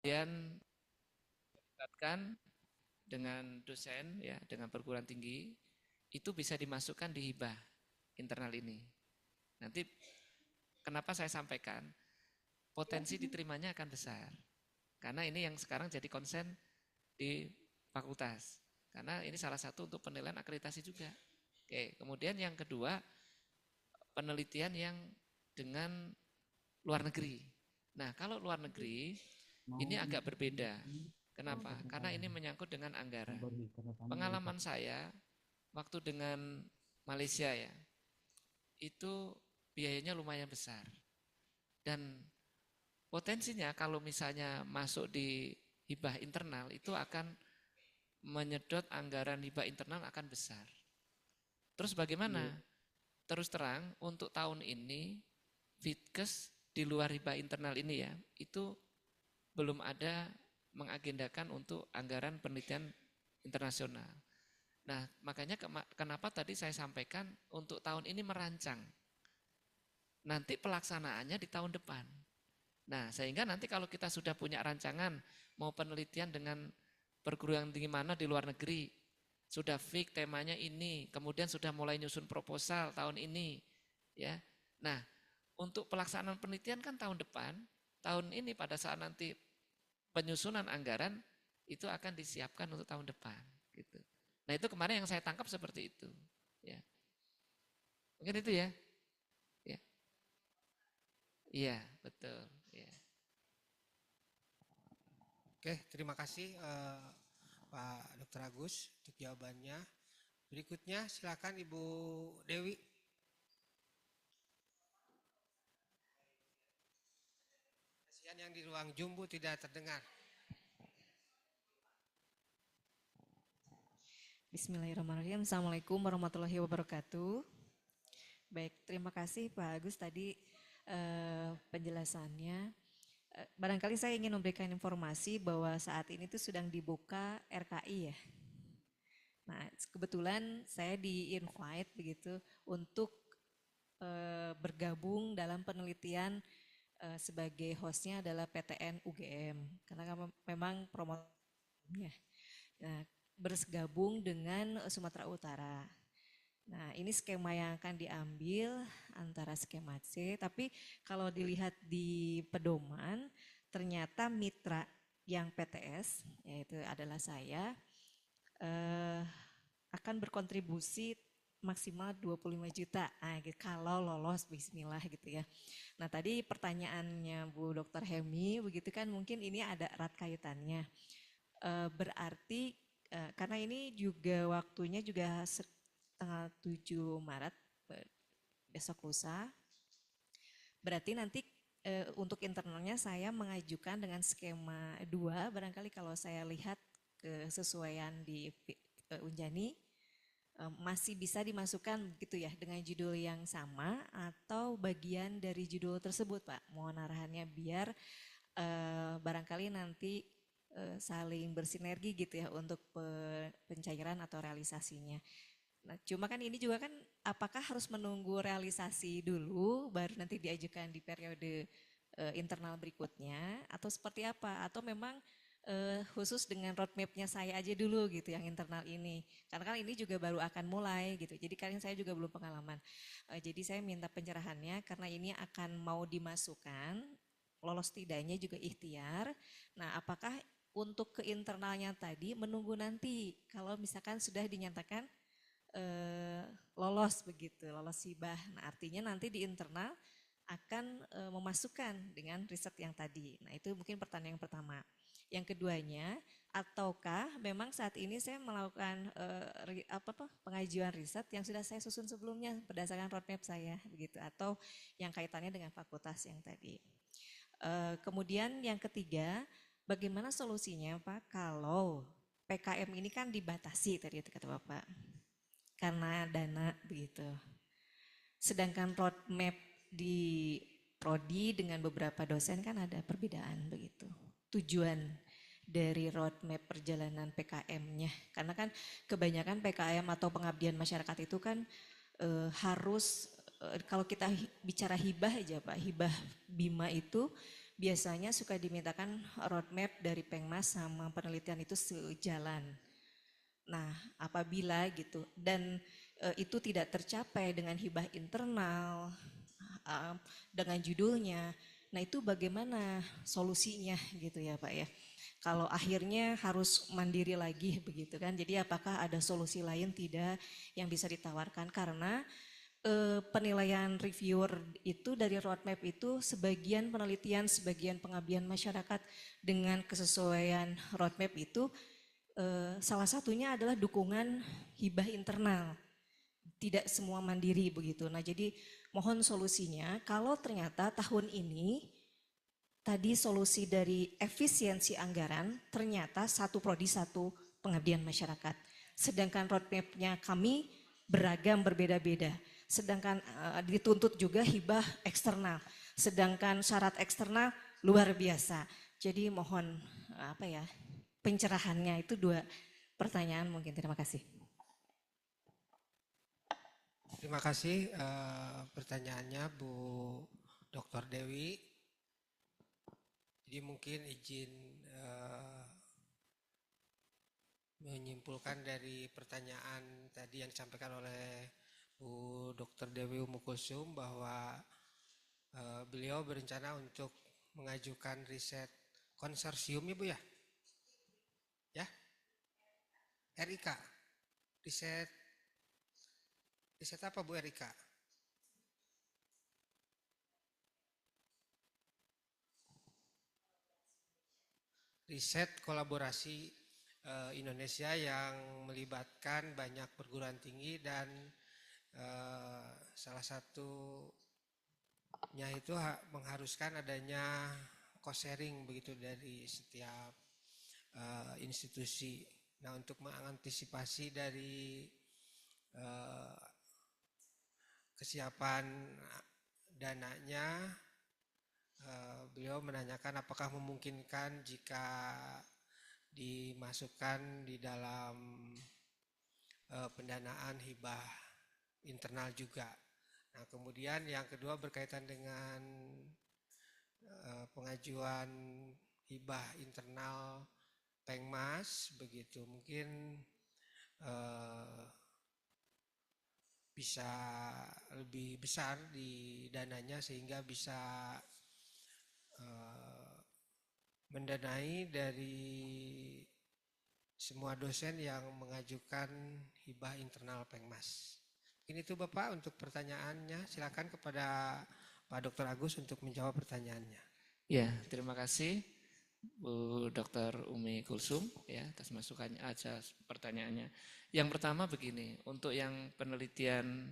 Kemudian dilibatkan dengan dosen ya, dengan perguruan tinggi, itu bisa dimasukkan di hibah internal ini. Nanti kenapa saya sampaikan potensi diterimanya akan besar. Karena ini yang sekarang jadi konsen di fakultas. Karena ini salah satu untuk penilaian akreditasi juga. Oke, kemudian yang kedua, penelitian yang dengan luar negeri. Nah, kalau luar negeri ini agak berbeda. Kenapa? Karena ini menyangkut dengan anggaran. Pengalaman saya waktu dengan Malaysia ya, itu biayanya lumayan besar. Dan potensinya kalau misalnya masuk di hibah internal itu akan menyedot anggaran hibah internal akan besar. Terus bagaimana? Terus terang untuk tahun ini Fitkes di luar hibah internal ini ya, itu belum ada mengagendakan untuk anggaran penelitian internasional. Nah, makanya kenapa tadi saya sampaikan untuk tahun ini merancang. Nanti pelaksanaannya di tahun depan. Nah, sehingga nanti kalau kita sudah punya rancangan mau penelitian dengan perguruan tinggi mana di luar negeri, sudah fix temanya ini, kemudian sudah mulai nyusun proposal tahun ini, ya. Nah, untuk pelaksanaan penelitian kan tahun depan, tahun ini pada saat nanti penyusunan anggaran itu akan disiapkan untuk tahun depan, gitu. Nah, itu kemarin yang saya tangkap seperti itu, ya. Mungkin itu ya. Ya. Iya, betul, ya. Oke, terima kasih Pak Dr. Agus untuk jawabannya. Berikutnya silakan Ibu Dewi. Kasihan yang di ruang jumbo tidak terdengar. Bismillahirrahmanirrahim. Assalamualaikum warahmatullahi wabarakatuh. Baik, terima kasih Pak Agus tadi penjelasannya. Barangkali saya ingin memberikan informasi bahwa saat ini tuh sedang dibuka RKI ya. Nah, kebetulan saya di-invite begitu untuk bergabung dalam penelitian sebagai hostnya adalah PTN UGM. Karena memang promonya. Nah, bergabung dengan Sumatera Utara. Nah, ini skema yang akan diambil antara skema C, tapi kalau dilihat di pedoman, ternyata mitra yang PTS, yaitu adalah saya, eh, akan berkontribusi maksimal 25 juta kalau lolos bismillah gitu ya. Nah tadi pertanyaannya Bu Dr. Hemi begitu kan mungkin ini ada erat kaitannya. Berarti karena ini juga waktunya juga tanggal 7 Maret besok lusa. Berarti nanti untuk internalnya saya mengajukan dengan skema 2 barangkali kalau saya lihat kesesuaian di Unjani masih bisa dimasukkan gitu ya dengan judul yang sama atau bagian dari judul tersebut Pak. Mohon arahannya biar barangkali nanti saling bersinergi gitu ya untuk pencairan atau realisasinya. Nah, cuma kan ini juga kan apakah harus menunggu realisasi dulu baru nanti diajukan di periode internal berikutnya atau seperti apa? Atau memang khusus dengan roadmapnya saya aja dulu gitu yang internal ini. Karena kan ini juga baru akan mulai gitu. Jadi kalian saya juga belum pengalaman. Jadi saya minta pencerahannya karena ini akan mau dimasukkan lolos tidaknya juga ikhtiar. Nah, apakah untuk ke internalnya tadi menunggu nanti kalau misalkan sudah dinyatakan lolos begitu, lolos hibah. Nah, artinya nanti di internal akan memasukkan dengan riset yang tadi. Nah, itu mungkin pertanyaan yang pertama. Yang keduanya, ataukah memang saat ini saya melakukan pengajuan riset yang sudah saya susun sebelumnya berdasarkan roadmap saya begitu atau yang kaitannya dengan fakultas yang tadi. Kemudian yang ketiga, bagaimana solusinya Pak kalau PKM ini kan dibatasi tadi kata Bapak karena dana begitu. Sedangkan roadmap di prodi dengan beberapa dosen kan ada perbedaan begitu. Tujuan dari roadmap perjalanan PKM-nya. Karena kan kebanyakan PKM atau pengabdian masyarakat itu kan harus kalau kita bicara hibah aja Pak, hibah Bima itu biasanya suka dimintakan roadmap dari Pengmas sama penelitian itu sejalan. Nah, apabila gitu dan itu tidak tercapai dengan hibah internal, dengan judulnya, nah itu bagaimana solusinya gitu ya Pak ya. Kalau akhirnya harus mandiri lagi begitu kan, jadi apakah ada solusi lain tidak yang bisa ditawarkan karena penilaian reviewer itu dari roadmap itu sebagian penelitian, sebagian pengabdian masyarakat dengan kesesuaian roadmap itu salah satunya adalah dukungan hibah internal, tidak semua mandiri begitu. Nah jadi mohon solusinya kalau ternyata tahun ini tadi solusi dari efisiensi anggaran ternyata satu prodi satu pengabdian masyarakat. Sedangkan roadmap-nya kami beragam berbeda-beda. Sedangkan dituntut juga hibah eksternal. Sedangkan syarat eksternal luar biasa. Jadi mohon pencerahannya itu 2 pertanyaan mungkin. Terima kasih. Terima kasih pertanyaannya Bu Dr. Dewi. Jadi mungkin izin menyimpulkan dari pertanyaan tadi yang disampaikan oleh Bu Dr. Dewi Umukulsum bahwa beliau berencana untuk mengajukan riset konsorsium ya Bu ya? Ya? RIK. Riset apa Bu RIK? Riset kolaborasi Indonesia yang melibatkan banyak perguruan tinggi dan salah satunya itu mengharuskan adanya cost sharing begitu dari setiap institusi. Nah untuk mengantisipasi dari kesiapan dananya, beliau menanyakan apakah memungkinkan jika dimasukkan di dalam pendanaan hibah internal juga. Nah kemudian yang kedua berkaitan dengan pengajuan hibah internal Pengmas begitu mungkin bisa lebih besar di dananya sehingga bisa mendanai dari semua dosen yang mengajukan hibah internal Pengmas. Ini tuh Bapak untuk pertanyaannya, silakan kepada Pak Dr. Agus untuk menjawab pertanyaannya. Ya, terima kasih Bu Dr. Umi Kulsum ya atas masukannya aja pertanyaannya. Yang pertama begini, untuk yang penelitian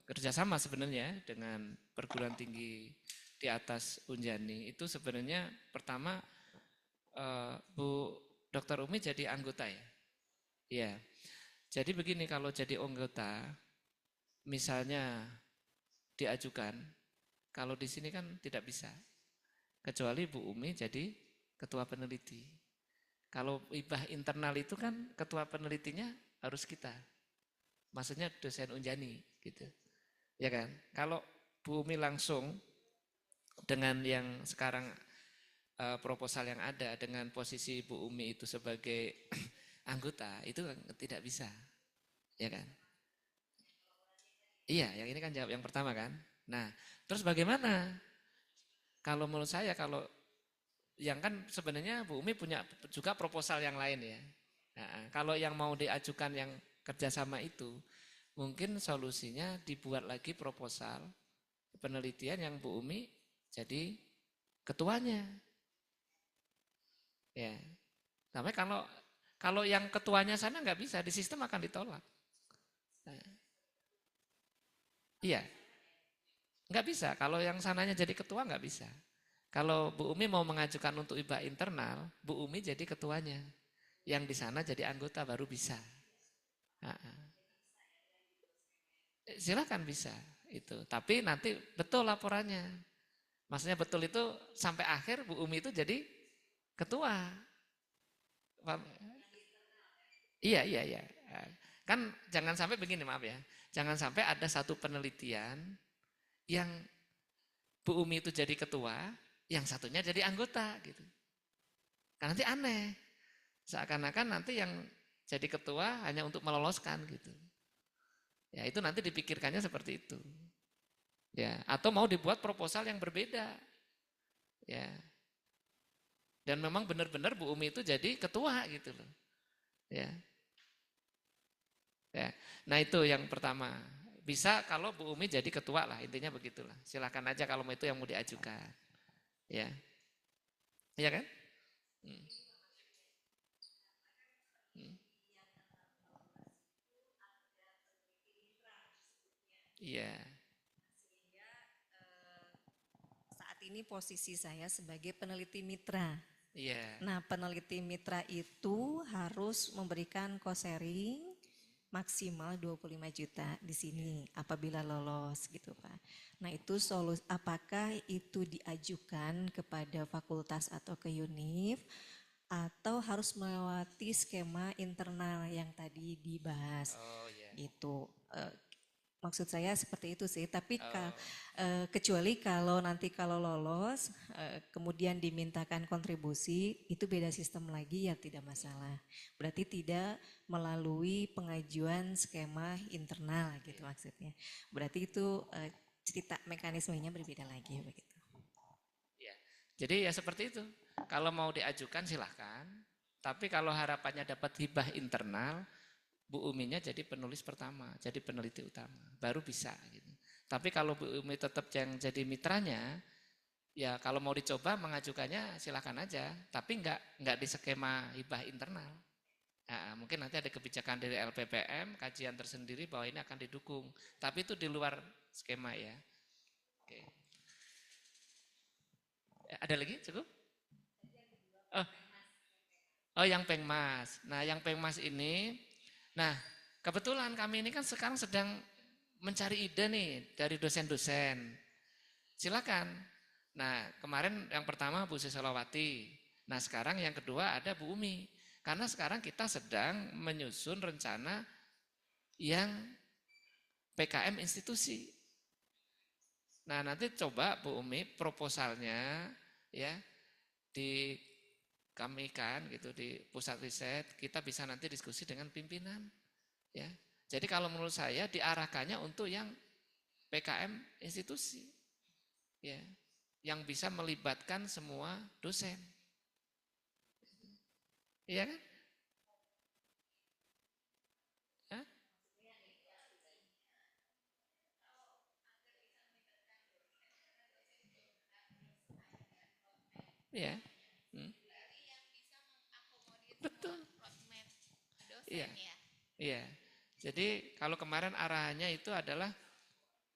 kerjasama sebenarnya dengan perguruan tinggi di atas Unjani itu sebenarnya pertama Bu Dr. Umi jadi anggota ya. Ya. Jadi begini kalau jadi anggota misalnya diajukan, kalau di sini kan tidak bisa. Kecuali Bu Umi jadi ketua peneliti. Kalau hibah internal itu kan ketua penelitinya harus kita. Maksudnya dosen Unjani gitu. Ya kan? Kalau Bu Umi langsung dengan yang sekarang proposal yang ada dengan posisi Bu Umi itu sebagai anggota itu tidak bisa. Ya kan? Iya, yang ini kan jawab yang pertama kan. Nah, terus bagaimana? Kalau menurut saya kalau yang kan sebenarnya Bu Umi punya juga proposal yang lain ya. Nah, kalau yang mau diajukan yang kerjasama itu, mungkin solusinya dibuat lagi proposal penelitian yang Bu Umi jadi ketuanya. Ya, tapi kalau yang ketuanya sana nggak bisa, di sistem akan ditolak. Nah, iya, nggak bisa. Kalau yang sananya jadi ketua nggak bisa. Kalau Bu Umi mau mengajukan untuk hibah internal, Bu Umi jadi ketuanya. Yang di sana jadi anggota baru bisa. Silakan bisa itu. Tapi nanti betul laporannya. Maksudnya betul itu sampai akhir Bu Umi itu jadi ketua. Iya. Kan jangan sampai begini maaf ya. Jangan sampai ada satu penelitian yang Bu Umi itu jadi ketua, yang satunya jadi anggota gitu. Karena nanti aneh. Seakan-akan nanti yang jadi ketua hanya untuk meloloskan gitu. Ya, itu nanti dipikirkannya seperti itu. Ya, atau mau dibuat proposal yang berbeda. Ya. Dan memang benar-benar Bu Umi itu jadi ketua gitu loh. Ya. Ya. Nah, itu yang pertama. Bisa kalau Bu Umi jadi ketua lah, intinya begitulah. Silakan aja kalau itu yang mau diajukan. Ya. Iya kan? Hmm. Hmm. Iya. Saat ini posisi saya sebagai peneliti mitra. Iya. Nah, peneliti mitra itu harus memberikan cost sharing maksimal 25 juta di sini apabila lolos gitu Pak. Nah, itu apakah itu diajukan kepada fakultas atau ke UNIF atau harus melewati skema internal yang tadi dibahas. Oh iya. Itu maksud saya seperti itu sih, tapi Oh. kecuali kalau nanti kalau lolos kemudian dimintakan kontribusi, itu beda sistem lagi ya tidak masalah. Berarti tidak melalui pengajuan skema internal gitu maksudnya. Berarti itu cerita mekanismenya berbeda lagi begitu. Ya. Jadi ya seperti itu. Kalau mau diajukan silahkan, tapi kalau harapannya dapat hibah internal, Bu Uminya jadi penulis pertama, jadi peneliti utama, baru bisa gitu. Tapi kalau Bu Umi tetap yang jadi mitranya, ya kalau mau dicoba mengajukannya silahkan aja, tapi enggak di skema hibah internal. Nah, mungkin nanti ada kebijakan dari LPPM, kajian tersendiri bahwa ini akan didukung, tapi itu di luar skema ya. Oke. Ada lagi cukup? Oh, oh yang Pengmas. Nah yang Pengmas ini, nah kebetulan kami ini kan sekarang sedang mencari ide nih dari dosen-dosen. Silakan. Nah kemarin yang pertama Bu Sisolawati. Nah sekarang yang kedua ada Bu Umi. Karena sekarang kita sedang menyusun rencana yang PKM institusi. Nah nanti coba Bu Umi proposalnya ya di kami kan gitu di pusat riset kita bisa nanti diskusi dengan pimpinan ya. Jadi kalau menurut saya diarahkannya untuk yang PKM institusi ya, yang bisa melibatkan semua dosen. Iya kan? Hah? Iya. Hmm. Betul. Iya. Iya. Jadi kalau kemarin arahannya itu adalah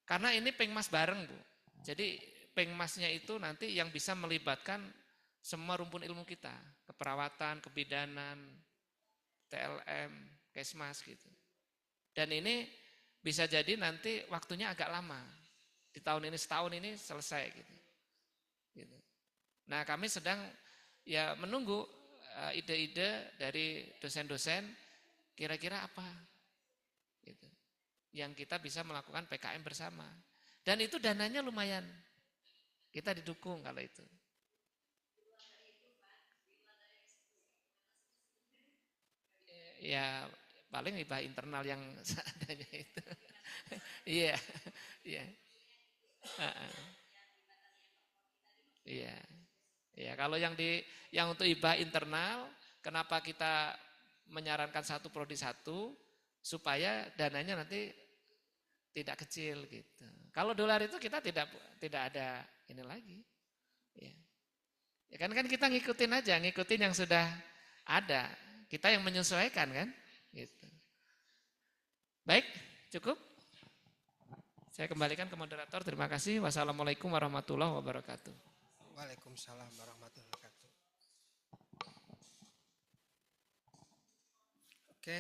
karena ini Pengmas bareng Bu. Jadi Pengmasnya itu nanti yang bisa melibatkan semua rumpun ilmu kita, keperawatan, kebidanan, TLM, Kesmas gitu. Dan ini bisa jadi nanti waktunya agak lama. Di tahun ini setahun ini selesai gitu. Gitu. Nah kami sedang ya menunggu ide-ide dari dosen-dosen kira-kira apa gitu. Yang kita bisa melakukan PKM bersama. Dan itu dananya lumayan. Kita didukung kalau itu. Ya paling hibah internal yang seadanya itu. Iya. Iya. Iya. Iya, kalau yang untuk hibah internal, kenapa kita menyarankan satu prodi satu supaya dananya nanti tidak kecil gitu. Kalau dolar itu kita tidak ada ini lagi. Ya. Ya kan kita ngikutin aja, ngikutin yang sudah ada. Kita yang menyesuaikan kan? Gitu. Baik, cukup. Saya kembalikan ke moderator. Terima kasih. Wassalamualaikum warahmatullahi wabarakatuh. Waalaikumsalam warahmatullahi wabarakatuh. Oke,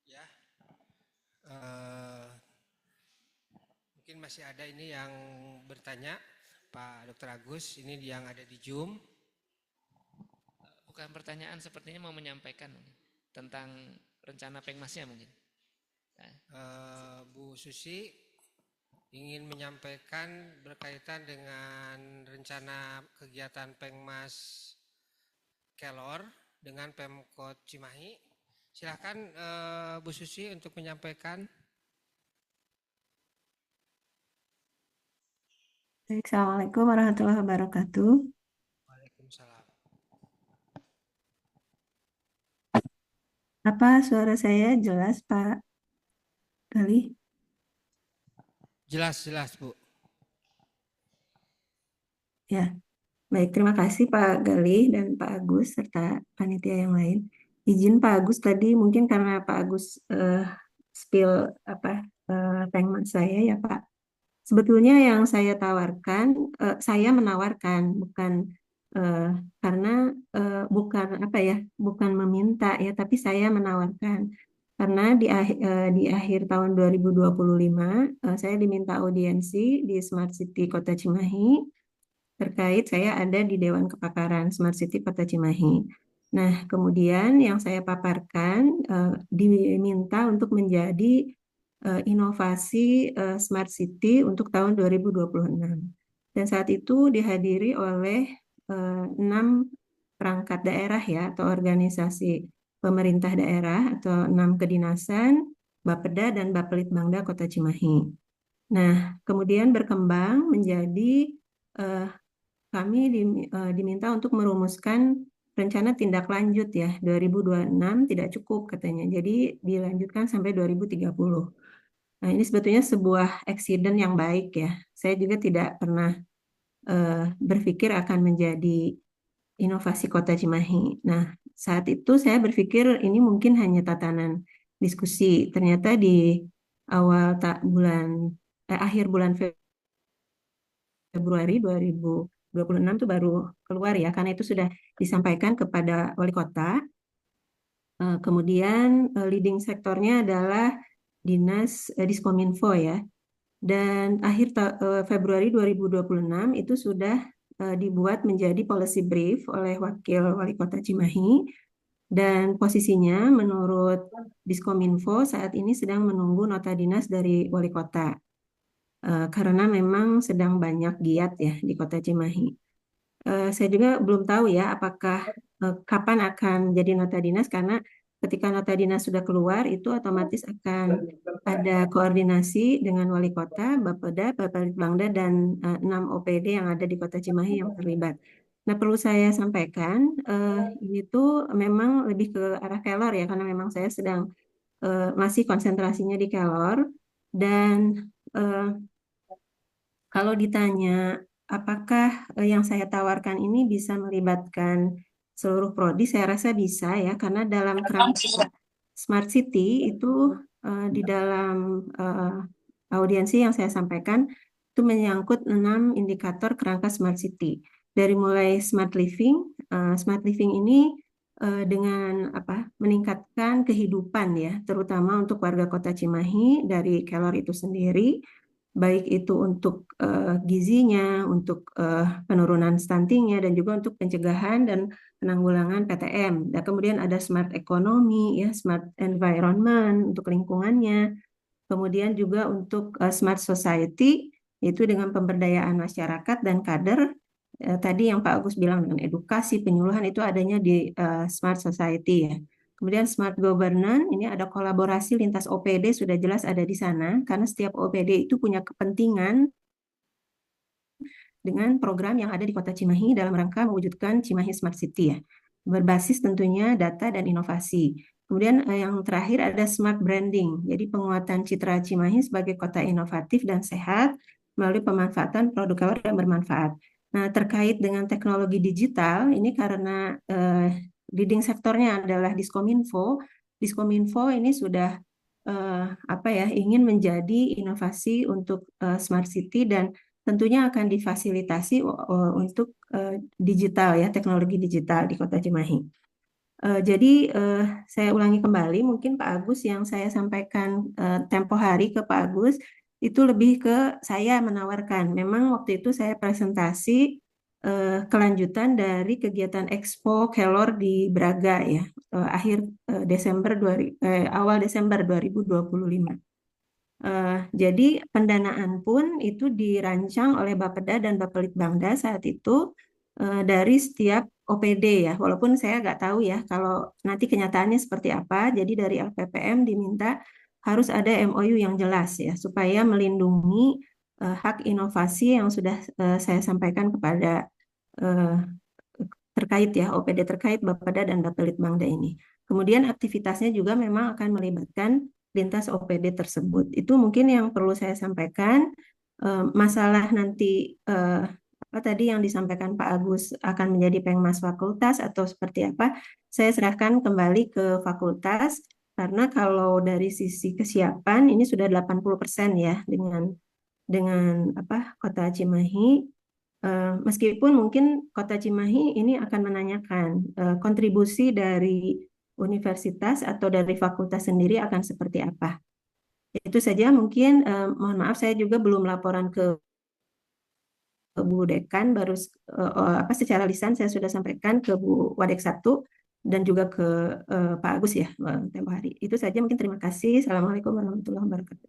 ya, mungkin masih ada ini yang bertanya, Pak Dr. Agus, ini yang ada di Zoom. Bukan pertanyaan, sepertinya mau menyampaikan tentang rencana Pengmasnya mungkin. Bu Susi ingin menyampaikan berkaitan dengan rencana kegiatan Pengmas Kelor dengan Pemkot Cimahi. Silakan Bu Susi untuk menyampaikan. Assalamualaikum warahmatullahi wabarakatuh. Waalaikumsalam. Apa suara saya jelas, Pak Gali? Jelas, Bu. Ya, baik. Terima kasih Pak Gali dan Pak Agus serta panitia yang lain. Izin Pak Agus tadi mungkin karena Pak Agus spill Pengmas saya ya Pak. Sebetulnya yang saya tawarkan, saya menawarkan karena bukan meminta ya, tapi saya menawarkan karena di akhir tahun 2025 saya diminta audiensi di Smart City Kota Cimahi terkait saya ada di Dewan Kepakaran Smart City Kota Cimahi. Nah, kemudian yang saya paparkan diminta untuk menjadi inovasi Smart City untuk tahun 2026. Dan saat itu dihadiri oleh 6 perangkat daerah ya atau organisasi pemerintah daerah atau 6 kedinasan, Bapeda dan Bapelitbangda Kota Cimahi. Nah, kemudian berkembang menjadi kami diminta untuk merumuskan rencana tindak lanjut ya 2026 tidak cukup katanya. Jadi dilanjutkan sampai 2030. Nah, ini sebetulnya sebuah accident yang baik ya. Saya juga tidak pernah berpikir akan menjadi inovasi Kota Cimahi. Nah, saat itu saya berpikir ini mungkin hanya tatanan diskusi. Ternyata di akhir bulan Februari 2026 itu baru keluar ya, karena itu sudah disampaikan kepada wali kota. Kemudian leading sektornya adalah Dinas Diskominfo ya. Dan akhir Februari 2026 itu sudah dibuat menjadi policy brief oleh Wakil Wali Kota Cimahi. Dan posisinya menurut Diskominfo saat ini sedang menunggu nota dinas dari Wali Kota. Karena memang sedang banyak giat ya di Kota Cimahi. Saya juga belum tahu ya apakah kapan akan jadi nota dinas karena ketika nota dinas sudah keluar itu otomatis akan ada koordinasi dengan wali kota, Bapeda, Bapelitbangda dan 6 OPD yang ada di Kota Cimahi yang terlibat. Nah, perlu saya sampaikan ini tuh memang lebih ke arah Kelor ya karena memang saya sedang masih konsentrasinya di Kelor dan kalau ditanya apakah yang saya tawarkan ini bisa melibatkan seluruh prodi, saya rasa bisa ya, karena dalam kerangka Smart City itu di dalam audiensi yang saya sampaikan itu menyangkut 6 indikator kerangka Smart City. Dari mulai Smart Living ini dengan meningkatkan kehidupan ya, terutama untuk warga Kota Cimahi dari Kelor itu sendiri, baik itu untuk gizinya, untuk penurunan stuntingnya, dan juga untuk pencegahan dan penanggulangan PTM. Dan kemudian ada smart economy, ya, smart environment untuk lingkungannya. Kemudian juga untuk smart society, yaitu dengan pemberdayaan masyarakat dan kader. Tadi yang Pak Agus bilang dengan edukasi, penyuluhan itu adanya di smart society ya. Kemudian smart governance, ini ada kolaborasi lintas OPD sudah jelas ada di sana, karena setiap OPD itu punya kepentingan dengan program yang ada di Kota Cimahi dalam rangka mewujudkan Cimahi Smart City ya, berbasis tentunya data dan inovasi. Kemudian yang terakhir ada smart branding, jadi penguatan citra Cimahi sebagai kota inovatif dan sehat melalui pemanfaatan produk Kelor yang bermanfaat. Nah, terkait dengan teknologi digital, ini karena leading sektornya adalah Diskominfo. Diskominfo ini sudah ingin menjadi inovasi untuk Smart City dan tentunya akan difasilitasi untuk digital ya, teknologi digital di Kota Cimahi. Jadi saya ulangi kembali, mungkin Pak Agus yang saya sampaikan tempo hari ke Pak Agus itu lebih ke saya menawarkan. Memang waktu itu saya presentasi kelanjutan dari kegiatan Expo Kelor di Braga ya, awal Desember 2025. Jadi pendanaan pun itu dirancang oleh Bapeda dan Bapelitbangda saat itu dari setiap OPD ya, walaupun saya nggak tahu ya kalau nanti kenyataannya seperti apa. Jadi dari LPPM diminta harus ada MOU yang jelas ya, supaya melindungi hak inovasi yang sudah saya sampaikan kepada eh, terkait ya, OPD terkait Bapeda dan Bapelitbangda ini. Kemudian aktivitasnya juga memang akan melibatkan lintas OPD tersebut. Itu mungkin yang perlu saya sampaikan. Masalah nanti apa tadi yang disampaikan Pak Agus akan menjadi pengmas fakultas atau seperti apa, saya serahkan kembali ke fakultas karena kalau dari sisi kesiapan ini sudah 80% ya dengan apa Kota Cimahi. Meskipun mungkin Kota Cimahi ini akan menanyakan kontribusi dari universitas atau dari fakultas sendiri akan seperti apa. Itu saja mungkin, mohon maaf saya juga belum laporan ke Bu Dekan, baru apa secara lisan saya sudah sampaikan ke Bu Wadek 1 dan juga ke Pak Agus ya tempo hari. Itu saja mungkin, terima kasih. Assalamualaikum warahmatullahi wabarakatuh.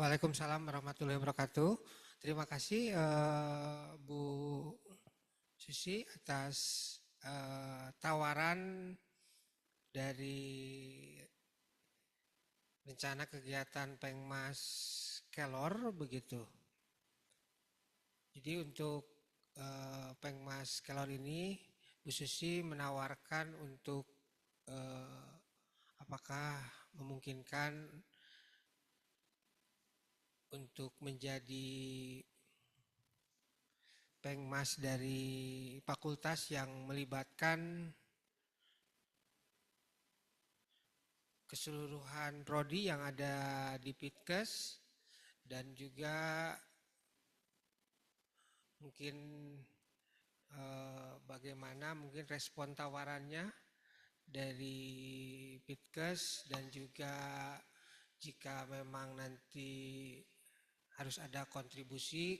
Waalaikumsalam warahmatullahi wabarakatuh. Terima kasih Bu Susi atas tawaran dari rencana kegiatan Pengmas Kelor begitu. Jadi untuk Pengmas Kelor ini Bu Susi menawarkan untuk apakah memungkinkan untuk menjadi Pengmas dari fakultas yang melibatkan keseluruhan prodi yang ada di Pitkes dan juga mungkin bagaimana mungkin respon tawarannya dari Pitkes dan juga jika memang nanti harus ada kontribusi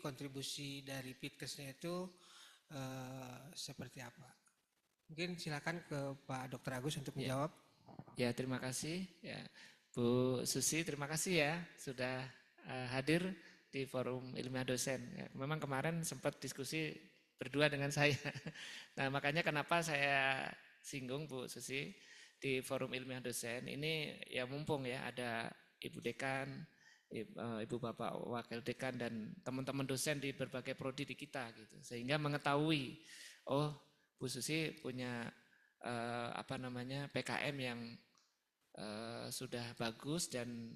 dari Pitkesnya itu seperti apa? Mungkin silakan ke Pak Dr. Agus untuk menjawab. Ya, terima kasih ya Bu Susi, terima kasih ya sudah hadir di forum ilmiah dosen. Ya, memang kemarin sempat diskusi berdua dengan saya. Nah, makanya kenapa saya singgung Bu Susi di forum ilmiah dosen ini ya mumpung ya ada Ibu Dekan, Ibu Bapak Wakil Dekan dan teman-teman dosen di berbagai prodi di kita gitu. Sehingga mengetahui oh Bu Susi punya PKM yang sudah bagus dan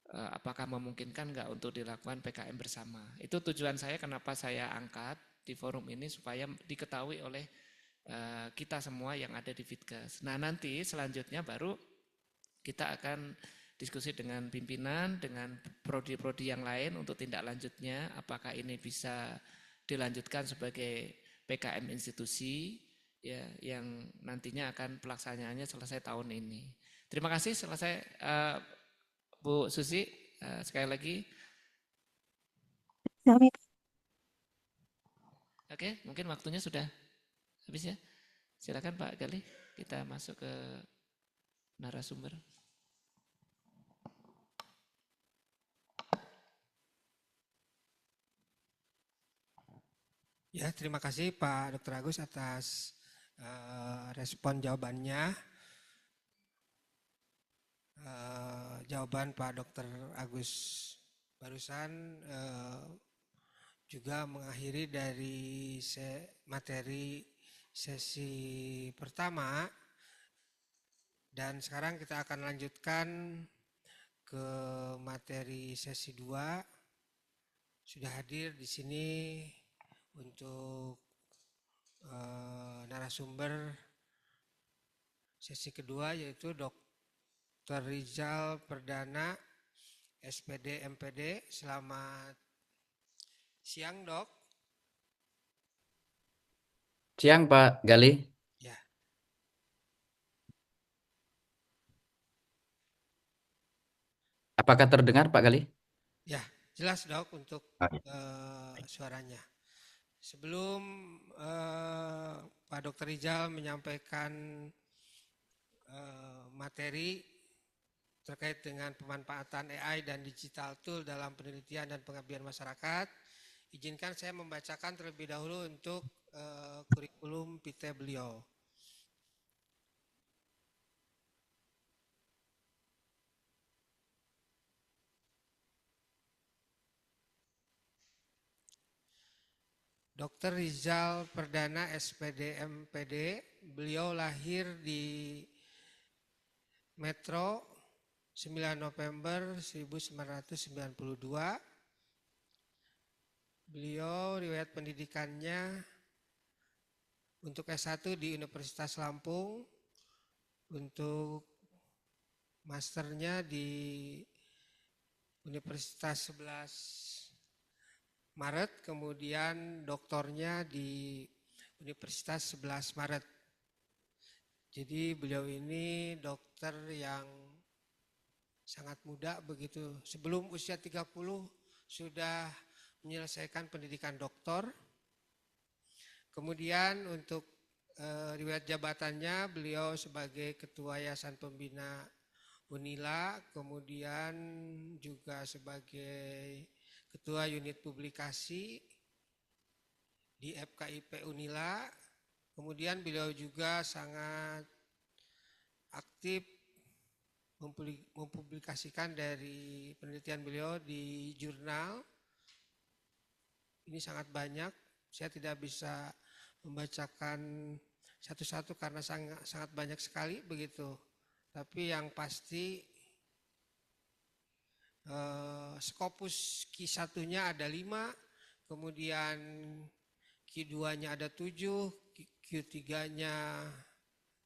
apakah memungkinkan nggak untuk dilakukan PKM bersama. Itu tujuan saya kenapa saya angkat di forum ini supaya diketahui oleh kita semua yang ada di Fitkes. Nah nanti selanjutnya baru kita akan diskusi dengan pimpinan, dengan prodi-prodi yang lain untuk tindak lanjutnya, apakah ini bisa dilanjutkan sebagai PKM institusi ya yang nantinya akan pelaksanaannya selesai tahun ini. Terima kasih, selesai Bu Susi, sekali lagi. Oke, mungkin waktunya sudah habis ya. Silakan Pak Gali, kita masuk ke narasumber. Ya, terima kasih Pak Dr. Agus atas respon jawabannya. Jawaban Pak Dr. Agus barusan juga mengakhiri dari materi sesi pertama dan sekarang kita akan lanjutkan ke materi sesi 2. Sudah hadir di sini untuk narasumber sesi kedua yaitu Dr. Rizal Perdana, SPD MPD. Selamat siang, Dok. Siang, Pak Gali. Ya. Apakah terdengar, Pak Gali? Ya, jelas, Dok, untuk suaranya. Sebelum Pak Dr. Rizal menyampaikan materi terkait dengan pemanfaatan AI dan digital tool dalam penelitian dan pengabdian masyarakat, izinkan saya membacakan terlebih dahulu untuk kurikulum PT beliau. Dr. Rizal Perdana SPD MPD, beliau lahir di Metro 9 November 1992. Beliau riwayat pendidikannya untuk S1 di Universitas Lampung, untuk masternya di Universitas 11 Maret, kemudian doktornya di Universitas 11 Maret. Jadi beliau ini dokter yang sangat muda begitu. Sebelum usia 30 sudah menyelesaikan pendidikan doktor. Kemudian untuk riwayat jabatannya, beliau sebagai Ketua Yayasan Pembina Unila, kemudian juga sebagai Ketua Unit Publikasi di FKIP Unila. Kemudian beliau juga sangat aktif mempublikasikan dari penelitian beliau di jurnal. Ini sangat banyak, saya tidak bisa membacakan satu-satu karena sangat banyak sekali begitu. Tapi yang pasti Scopus Q1-nya ada 5, kemudian Q2-nya ada 7, Q3-nya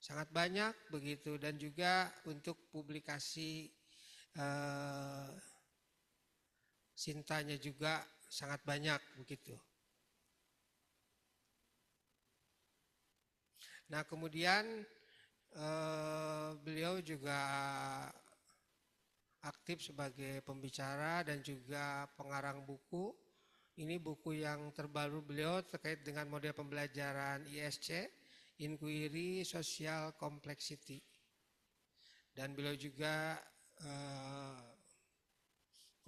sangat banyak begitu, dan juga untuk publikasi Sintanya juga sangat banyak begitu. Nah, kemudian beliau juga aktif sebagai pembicara dan juga pengarang buku. Ini buku yang terbaru beliau terkait dengan model pembelajaran ISC, Inquiry Social Complexity. Dan beliau juga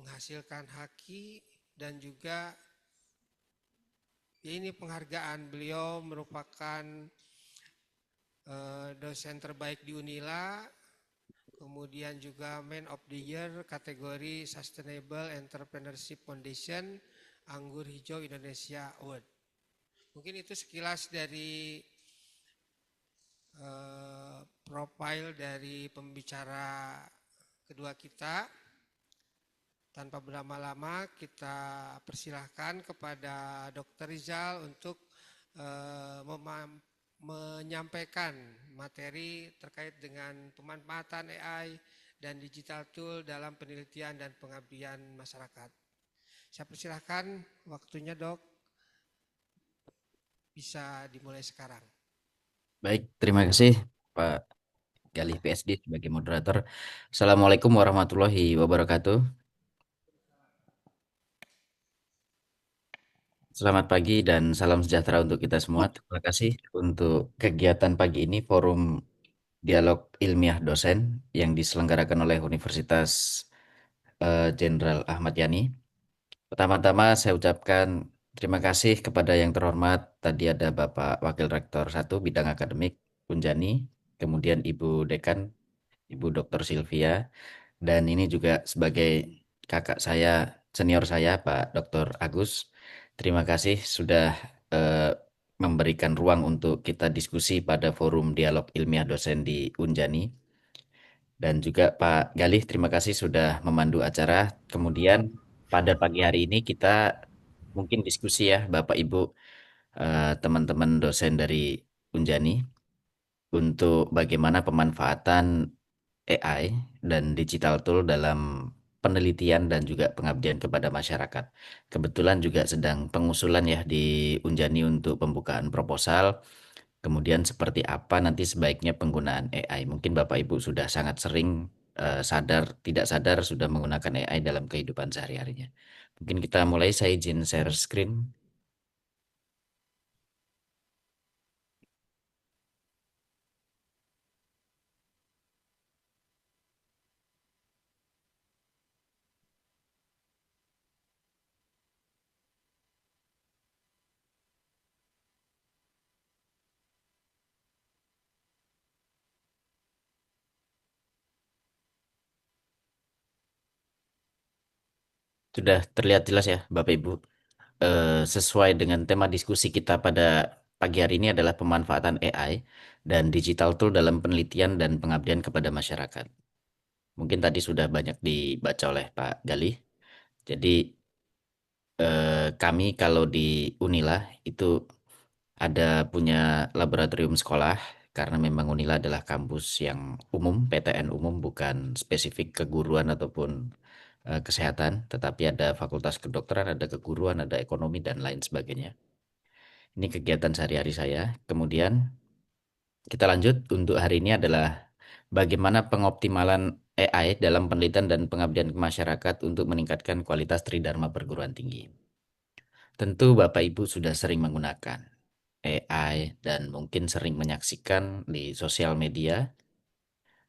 menghasilkan haki, dan juga ini penghargaan. Beliau merupakan dosen terbaik di Unila, kemudian juga Man of the Year kategori Sustainable Entrepreneurship Foundation Anggur Hijau Indonesia Award. Mungkin itu sekilas dari profil dari pembicara kedua kita. Tanpa berlama-lama kita persilahkan kepada Dr. Rizal untuk menyampaikan materi terkait dengan pemanfaatan AI dan digital tool dalam penelitian dan pengabdian masyarakat. Saya persilahkan, waktunya Dok, bisa dimulai sekarang. Baik, terima kasih Pak Galih PSD sebagai moderator. Assalamualaikum warahmatullahi wabarakatuh. Selamat pagi dan salam sejahtera untuk kita semua. Terima kasih untuk kegiatan pagi ini, Forum Dialog Ilmiah Dosen yang diselenggarakan oleh Universitas Jenderal Ahmad Yani. Pertama-tama saya ucapkan terima kasih kepada yang terhormat. Tadi ada Bapak Wakil Rektor 1 Bidang Akademik Unjani, kemudian Ibu Dekan, Ibu Dr. Sylvia, dan ini juga sebagai kakak saya, senior saya, Pak Dr. Agus. Terima kasih sudah memberikan ruang untuk kita diskusi pada Forum Dialog Ilmiah Dosen di Unjani. Dan juga Pak Galih, terima kasih sudah memandu acara. Kemudian pada pagi hari ini kita mungkin diskusi ya Bapak Ibu, teman-teman dosen dari Unjani untuk bagaimana pemanfaatan AI dan digital tool dalam penelitian dan juga pengabdian kepada masyarakat. Kebetulan juga sedang pengusulan ya di Unjani untuk pembukaan proposal. Kemudian seperti apa nanti sebaiknya penggunaan AI. Mungkin Bapak Ibu sudah sangat sering sadar, tidak sadar sudah menggunakan AI dalam kehidupan sehari-harinya. Mungkin kita mulai, saya izin share screen. Sudah terlihat jelas ya, Bapak Ibu. Sesuai dengan tema diskusi kita pada pagi hari ini adalah pemanfaatan AI dan digital tool dalam penelitian dan pengabdian kepada masyarakat. Mungkin tadi sudah banyak dibaca oleh Pak Galih. Jadi kami kalau di Unila itu ada punya laboratorium sekolah karena memang Unila adalah kampus yang umum, PTN umum, bukan spesifik keguruan ataupun kesehatan, tetapi ada fakultas kedokteran, ada keguruan, ada ekonomi, dan lain sebagainya. Ini kegiatan sehari-hari saya. Kemudian kita lanjut untuk hari ini adalah bagaimana pengoptimalan AI dalam penelitian dan pengabdian ke masyarakat untuk meningkatkan kualitas tridharma perguruan tinggi. Tentu Bapak Ibu sudah sering menggunakan AI dan mungkin sering menyaksikan di sosial media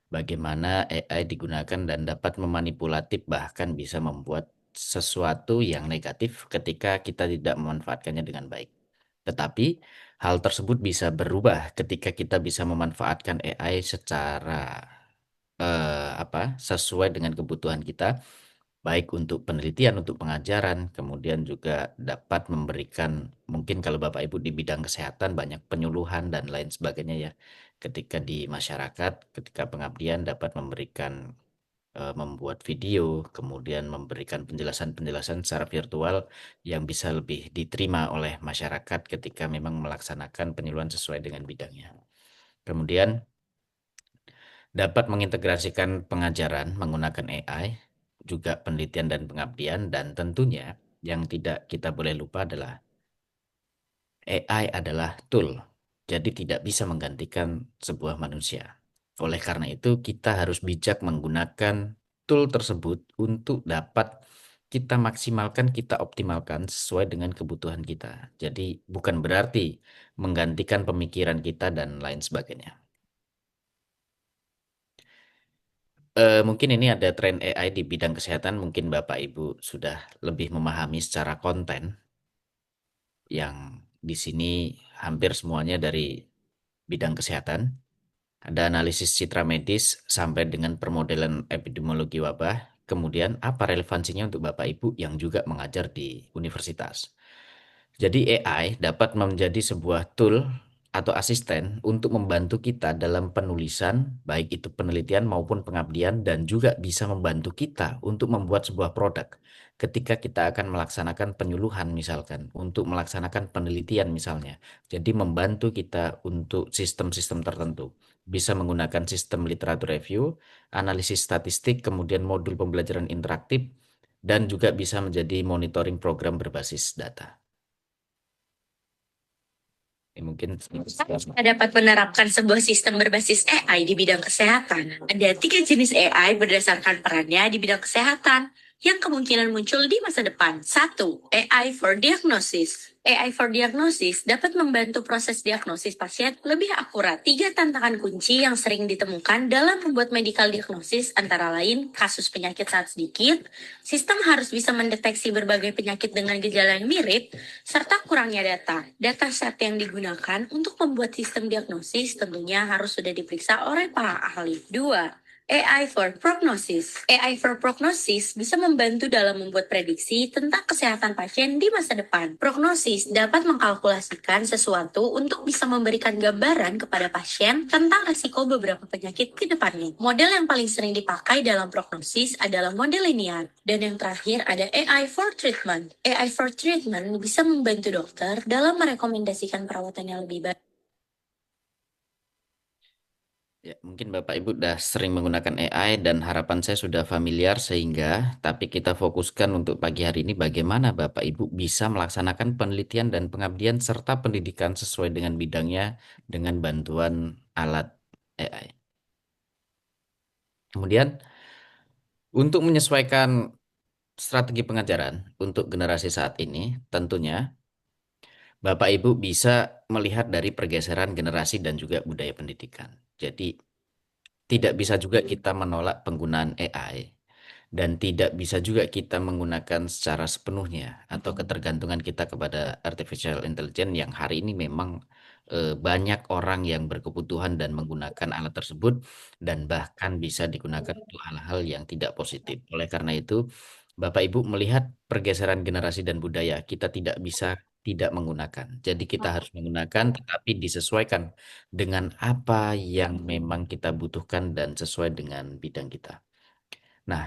bagaimana AI digunakan dan dapat memanipulatif bahkan bisa membuat sesuatu yang negatif ketika kita tidak memanfaatkannya dengan baik. Tetapi hal tersebut bisa berubah ketika kita bisa memanfaatkan AI secara sesuai dengan kebutuhan kita, baik untuk penelitian, untuk pengajaran, kemudian juga dapat memberikan, mungkin kalau Bapak Ibu di bidang kesehatan banyak penyuluhan dan lain sebagainya ya. Ketika di masyarakat, ketika pengabdian dapat memberikan membuat video, kemudian memberikan penjelasan-penjelasan secara virtual yang bisa lebih diterima oleh masyarakat ketika memang melaksanakan penyuluhan sesuai dengan bidangnya. Kemudian dapat mengintegrasikan pengajaran menggunakan AI, juga penelitian dan pengabdian, dan tentunya yang tidak kita boleh lupa adalah AI adalah tool, jadi tidak bisa menggantikan sebuah manusia. Oleh karena itu, kita harus bijak menggunakan tool tersebut untuk dapat kita maksimalkan, kita optimalkan sesuai dengan kebutuhan kita. Jadi bukan berarti menggantikan pemikiran kita dan lain sebagainya. Mungkin ini ada tren AI di bidang kesehatan, mungkin Bapak Ibu sudah lebih memahami secara konten yang di sini hampir semuanya dari bidang kesehatan. Ada analisis citra medis sampai dengan permodelan epidemiologi wabah. Kemudian apa relevansinya untuk Bapak Ibu yang juga mengajar di universitas? Jadi AI dapat menjadi sebuah tool atau asisten untuk membantu kita dalam penulisan, baik itu penelitian maupun pengabdian, dan juga bisa membantu kita untuk membuat sebuah produk. Ketika kita akan melaksanakan penyuluhan misalkan, untuk melaksanakan penelitian misalnya. Jadi membantu kita untuk sistem-sistem tertentu. Bisa menggunakan sistem literatur review, analisis statistik, kemudian modul pembelajaran interaktif, dan juga bisa menjadi monitoring program berbasis data. Mungkin Kita dapat menerapkan sebuah sistem berbasis AI di bidang kesehatan. Ada 3 jenis AI berdasarkan perannya di bidang kesehatan yang kemungkinan muncul di masa depan. 1. AI for Diagnosis. AI for Diagnosis dapat membantu proses diagnosis pasien lebih akurat. 3 tantangan kunci yang sering ditemukan dalam membuat medical diagnosis antara lain kasus penyakit sangat sedikit, sistem harus bisa mendeteksi berbagai penyakit dengan gejala yang mirip, serta kurangnya data. Dataset yang digunakan untuk membuat sistem diagnosis tentunya harus sudah diperiksa oleh para ahli. 2. AI for Prognosis. AI for Prognosis bisa membantu dalam membuat prediksi tentang kesehatan pasien di masa depan. Prognosis dapat mengkalkulasikan sesuatu untuk bisa memberikan gambaran kepada pasien tentang risiko beberapa penyakit ke depannya. Model yang paling sering dipakai dalam prognosis adalah model linear. Dan yang terakhir ada AI for Treatment. AI for Treatment bisa membantu dokter dalam merekomendasikan perawatan yang lebih baik. ya, mungkin Bapak Ibu sudah sering menggunakan AI dan harapan saya sudah familiar sehingga tapi kita fokuskan untuk pagi hari ini bagaimana Bapak Ibu bisa melaksanakan penelitian dan pengabdian serta pendidikan sesuai dengan bidangnya dengan bantuan alat AI. Kemudian untuk menyesuaikan strategi pengajaran untuk generasi saat ini, tentunya Bapak Ibu bisa melihat dari pergeseran generasi dan juga budaya pendidikan. Jadi tidak bisa juga kita menolak penggunaan AI dan tidak bisa juga kita menggunakan secara sepenuhnya atau ketergantungan kita kepada artificial intelligence yang hari ini memang banyak orang yang berkebutuhan dan menggunakan alat tersebut dan bahkan bisa digunakan untuk hal-hal yang tidak positif. Oleh karena itu, Bapak Ibu melihat pergeseran generasi dan budaya, kita tidak bisa tidak menggunakan. Jadi kita harus menggunakan, tetapi disesuaikan dengan apa yang memang kita butuhkan dan sesuai dengan bidang kita. Nah,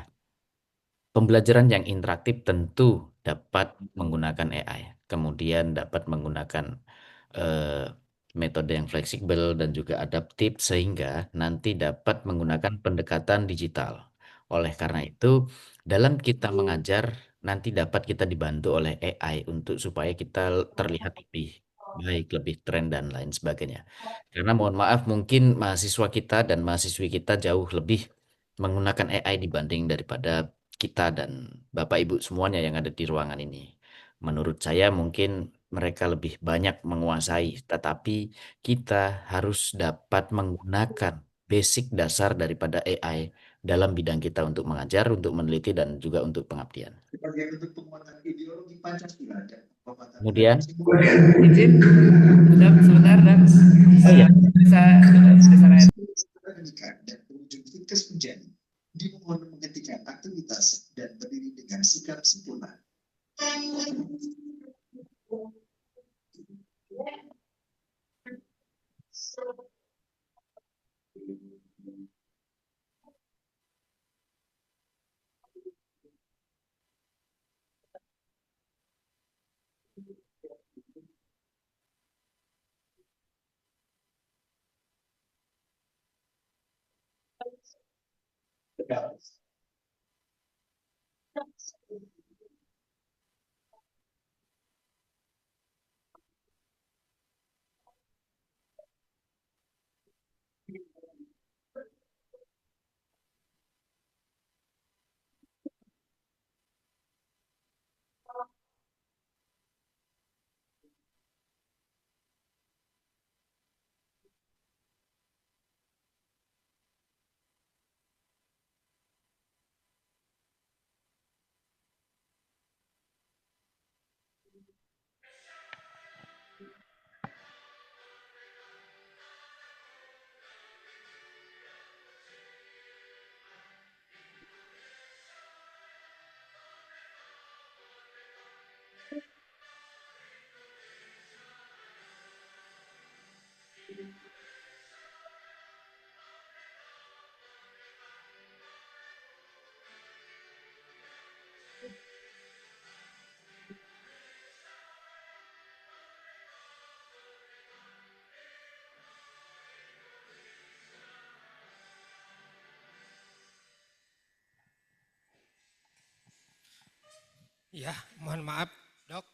pembelajaran yang interaktif tentu dapat menggunakan AI, kemudian dapat menggunakan eh, metode yang fleksibel dan juga adaptif sehingga nanti dapat menggunakan pendekatan digital. Oleh karena itu, dalam kita mengajar nanti dapat kita dibantu oleh AI untuk supaya kita terlihat lebih baik, lebih tren dan lain sebagainya. Karena mohon maaf mungkin mahasiswa kita dan mahasiswi kita jauh lebih menggunakan AI dibanding daripada kita dan Bapak Ibu semuanya yang ada di ruangan ini. Menurut saya mungkin mereka lebih banyak menguasai, tetapi kita harus dapat menggunakan basic dasar daripada AI dalam bidang kita untuk mengajar, untuk meneliti, dan juga untuk pengabdian. Sebagai bentuk penguatan ideologi Pancasila dan penguatan Kemudian, Izin, sebentar, dan oh ya, bisa rakyat. pendidikan dan pengunjung Fitkes Unjani dimohon menghentikan aktivitas dan berdiri dengan sikap sempurna. Ya, mohon maaf dok,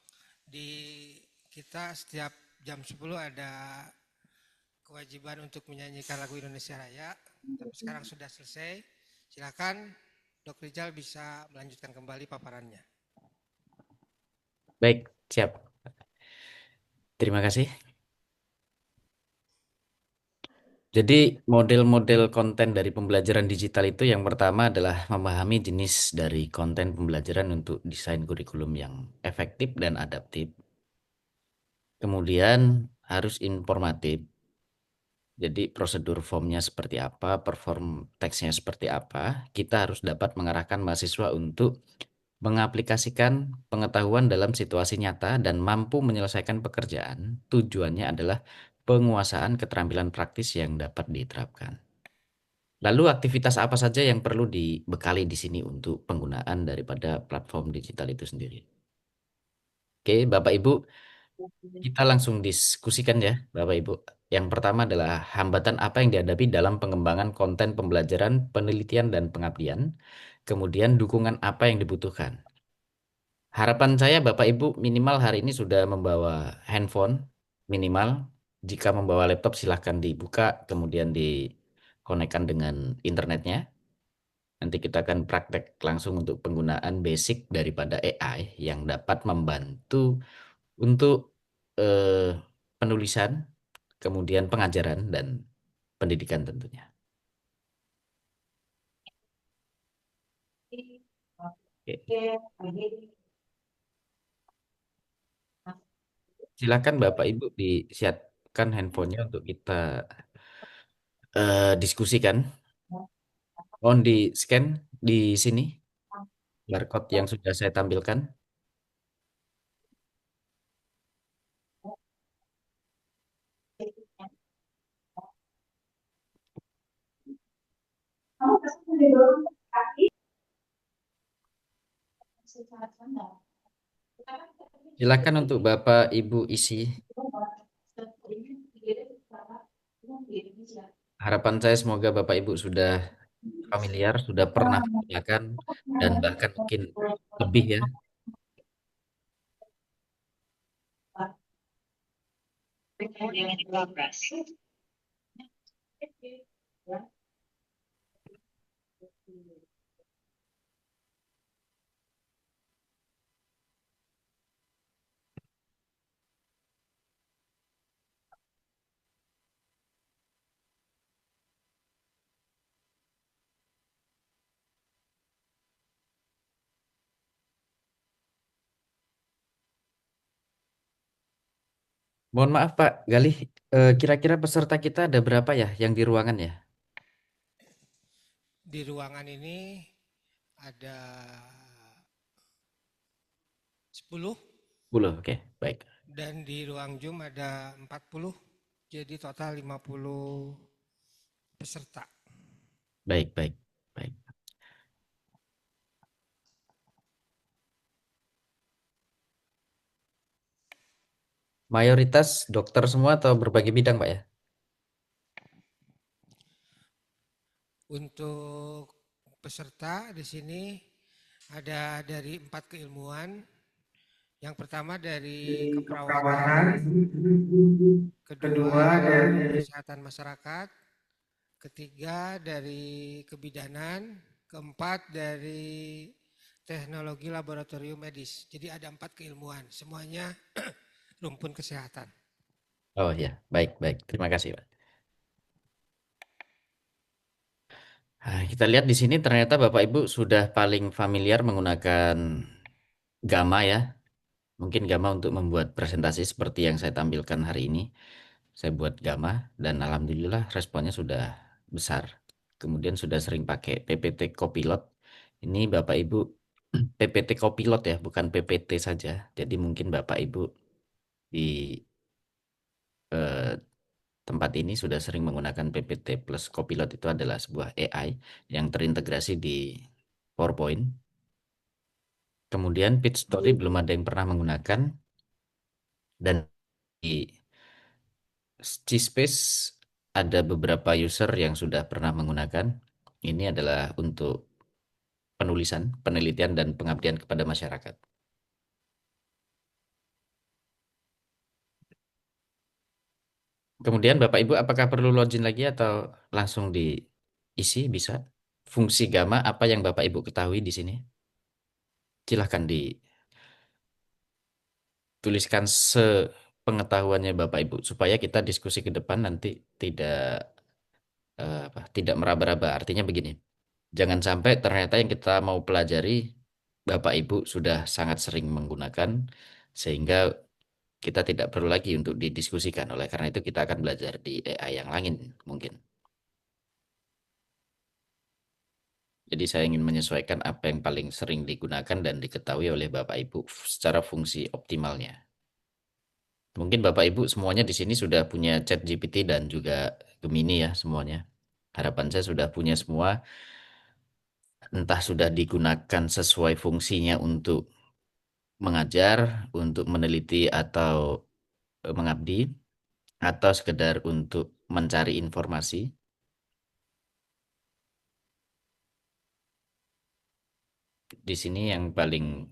di kita setiap jam 10 ada kewajiban untuk menyanyikan lagu Indonesia Raya, tapi sekarang sudah selesai. Silakan Dok Rizal bisa melanjutkan kembali paparannya. baik, siap. Terima kasih. Jadi model-model konten dari pembelajaran digital itu yang pertama adalah memahami jenis dari konten pembelajaran untuk desain kurikulum yang efektif dan adaptif. Kemudian harus informatif. Jadi prosedur formnya seperti apa, perform teksnya seperti apa. Kita harus dapat mengarahkan mahasiswa untuk mengaplikasikan pengetahuan dalam situasi nyata dan mampu menyelesaikan pekerjaan. Tujuannya adalah penguasaan keterampilan praktis yang dapat diterapkan. Lalu aktivitas apa saja yang perlu dibekali di sini untuk penggunaan daripada platform digital itu sendiri? Oke, Bapak Ibu, kita langsung diskusikan ya, Bapak Ibu. Yang pertama adalah hambatan apa yang dihadapi dalam pengembangan konten pembelajaran, penelitian, dan pengabdian. Kemudian dukungan apa yang dibutuhkan. Harapan saya Bapak Ibu minimal hari ini sudah membawa handphone, minimal. Jika membawa laptop silahkan dibuka, kemudian dikonekkan dengan internetnya. Nanti kita akan praktek langsung untuk penggunaan basic daripada AI yang dapat membantu untuk eh, penulisan, kemudian pengajaran dan pendidikan tentunya. Oke. Silakan Bapak Ibu disiapkan handphonenya untuk kita diskusikan. Mohon di scan di sini. QR code yang sudah saya tampilkan. Silakan untuk Bapak Ibu isi. Harapan saya semoga Bapak Ibu sudah familiar, sudah pernah menggunakan, dan bahkan mungkin lebih ya. Mohon maaf Pak Galih, kira-kira peserta kita ada berapa ya yang di ruangan ya? Di ruangan ini ada 10 10, oke, baik. dan di ruang Zoom ada 40, jadi total 50 peserta. Baik, baik, baik. Mayoritas dokter semua atau berbagai bidang Pak ya? Untuk peserta di sini ada dari 4 keilmuan. Yang pertama dari keperawatan, kedua dari kesehatan masyarakat, ketiga dari kebidanan, keempat dari teknologi laboratorium medis. Jadi ada 4 keilmuan, semuanya rumpun kesehatan. Oh ya, baik, baik. Terima kasih Pak. Nah, kita lihat di sini ternyata Bapak Ibu sudah paling familiar menggunakan Gamma ya. Mungkin Gamma untuk membuat presentasi seperti yang saya tampilkan hari ini. Saya buat Gamma dan alhamdulillah responnya sudah besar. Kemudian sudah sering pakai PPT Copilot. Ini Bapak Ibu PPT Copilot ya, bukan PPT saja. Jadi mungkin Bapak Ibu di eh, tempat ini sudah sering menggunakan PPT plus Copilot. Itu adalah sebuah AI yang terintegrasi di PowerPoint. Kemudian Pitch Story belum ada yang pernah menggunakan, dan di G-Space ada beberapa user yang sudah pernah menggunakan. Ini adalah untuk penulisan, penelitian, dan pengabdian kepada masyarakat. Kemudian Bapak Ibu apakah perlu login lagi atau langsung diisi bisa? Fungsi Gamma apa yang Bapak Ibu ketahui di sini? Silahkan dituliskan sepengetahuannya Bapak Ibu supaya kita diskusi ke depan nanti tidak meraba-raba. Artinya begini, jangan sampai ternyata yang kita mau pelajari Bapak Ibu sudah sangat sering menggunakan sehingga kita tidak perlu lagi untuk didiskusikan. Oleh karena itu kita akan belajar di AI yang lain mungkin. Jadi saya ingin menyesuaikan apa yang paling sering digunakan dan diketahui oleh Bapak Ibu secara fungsi optimalnya. Mungkin Bapak Ibu semuanya di sini sudah punya Chat GPT dan juga Gemini ya semuanya. Harapan saya sudah punya semua, entah sudah digunakan sesuai fungsinya untuk mengajar, untuk meneliti atau mengabdi, atau sekedar untuk mencari informasi. Di sini yang paling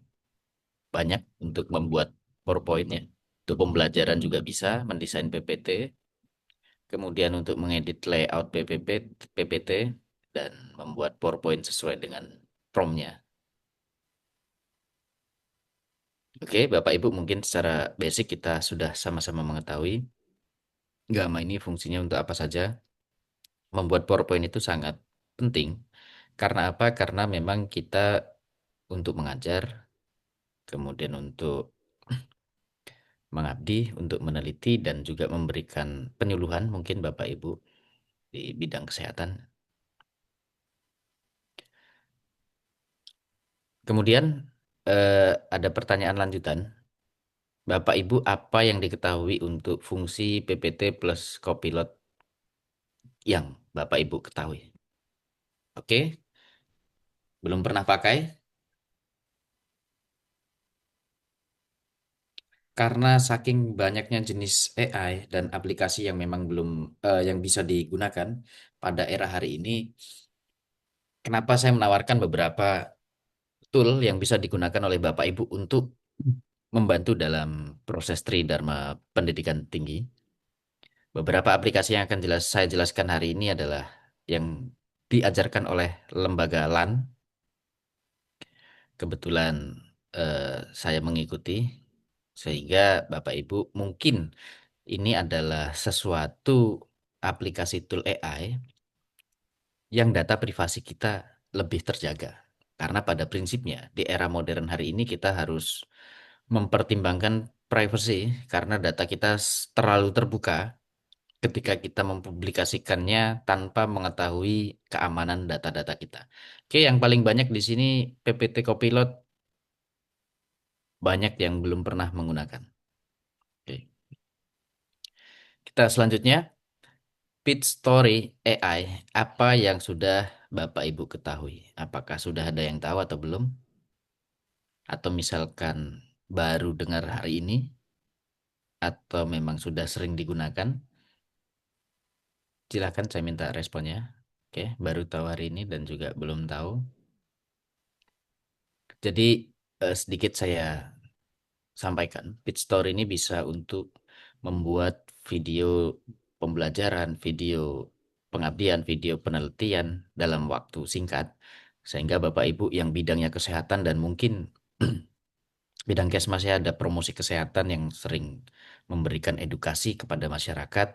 banyak untuk membuat PowerPoint ya. Untuk pembelajaran juga bisa, mendesain PPT, kemudian untuk mengedit layout PPT, dan membuat PowerPoint sesuai dengan prompt-nya. Oke, Bapak Ibu mungkin secara basic kita sudah sama-sama mengetahui Gamma ini fungsinya untuk apa saja. Membuat PowerPoint itu sangat penting. Karena apa? Karena memang kita untuk mengajar, kemudian untuk mengabdi, untuk meneliti, dan juga memberikan penyuluhan mungkin Bapak Ibu di bidang kesehatan. Kemudian ada pertanyaan lanjutan. Bapak Ibu, apa yang diketahui untuk fungsi PPT plus Copilot yang Bapak Ibu ketahui? Oke, belum pernah pakai? Karena saking banyaknya jenis AI dan aplikasi yang memang belum yang bisa digunakan pada era hari ini, kenapa saya menawarkan beberapa tool yang bisa digunakan oleh Bapak Ibu untuk membantu dalam proses Tridharma pendidikan tinggi. Beberapa aplikasi yang akan saya jelaskan hari ini adalah yang diajarkan oleh lembaga LAN. Kebetulan saya mengikuti, sehingga Bapak Ibu mungkin ini adalah sesuatu aplikasi tool AI yang data privasi kita lebih terjaga. Karena pada prinsipnya di era modern hari ini kita harus mempertimbangkan privacy karena data kita terlalu terbuka ketika kita mempublikasikannya tanpa mengetahui keamanan data-data kita. Oke, yang paling banyak di sini PPT Copilot banyak yang belum pernah menggunakan. Oke. Kita selanjutnya, Pitch Story AI. Apa yang sudah Bapak Ibu ketahui? Apakah sudah ada yang tahu atau belum? Atau misalkan baru dengar hari ini? Atau memang sudah sering digunakan? Silakan saya minta responnya. Oke, baru tahu hari ini dan juga belum tahu. Jadi sedikit saya sampaikan, Pitch Story ini bisa untuk membuat video pembelajaran, video pengabdian, video penelitian dalam waktu singkat, sehingga Bapak Ibu yang bidangnya kesehatan dan mungkin bidang kesmasnya ada promosi kesehatan yang sering memberikan edukasi kepada masyarakat,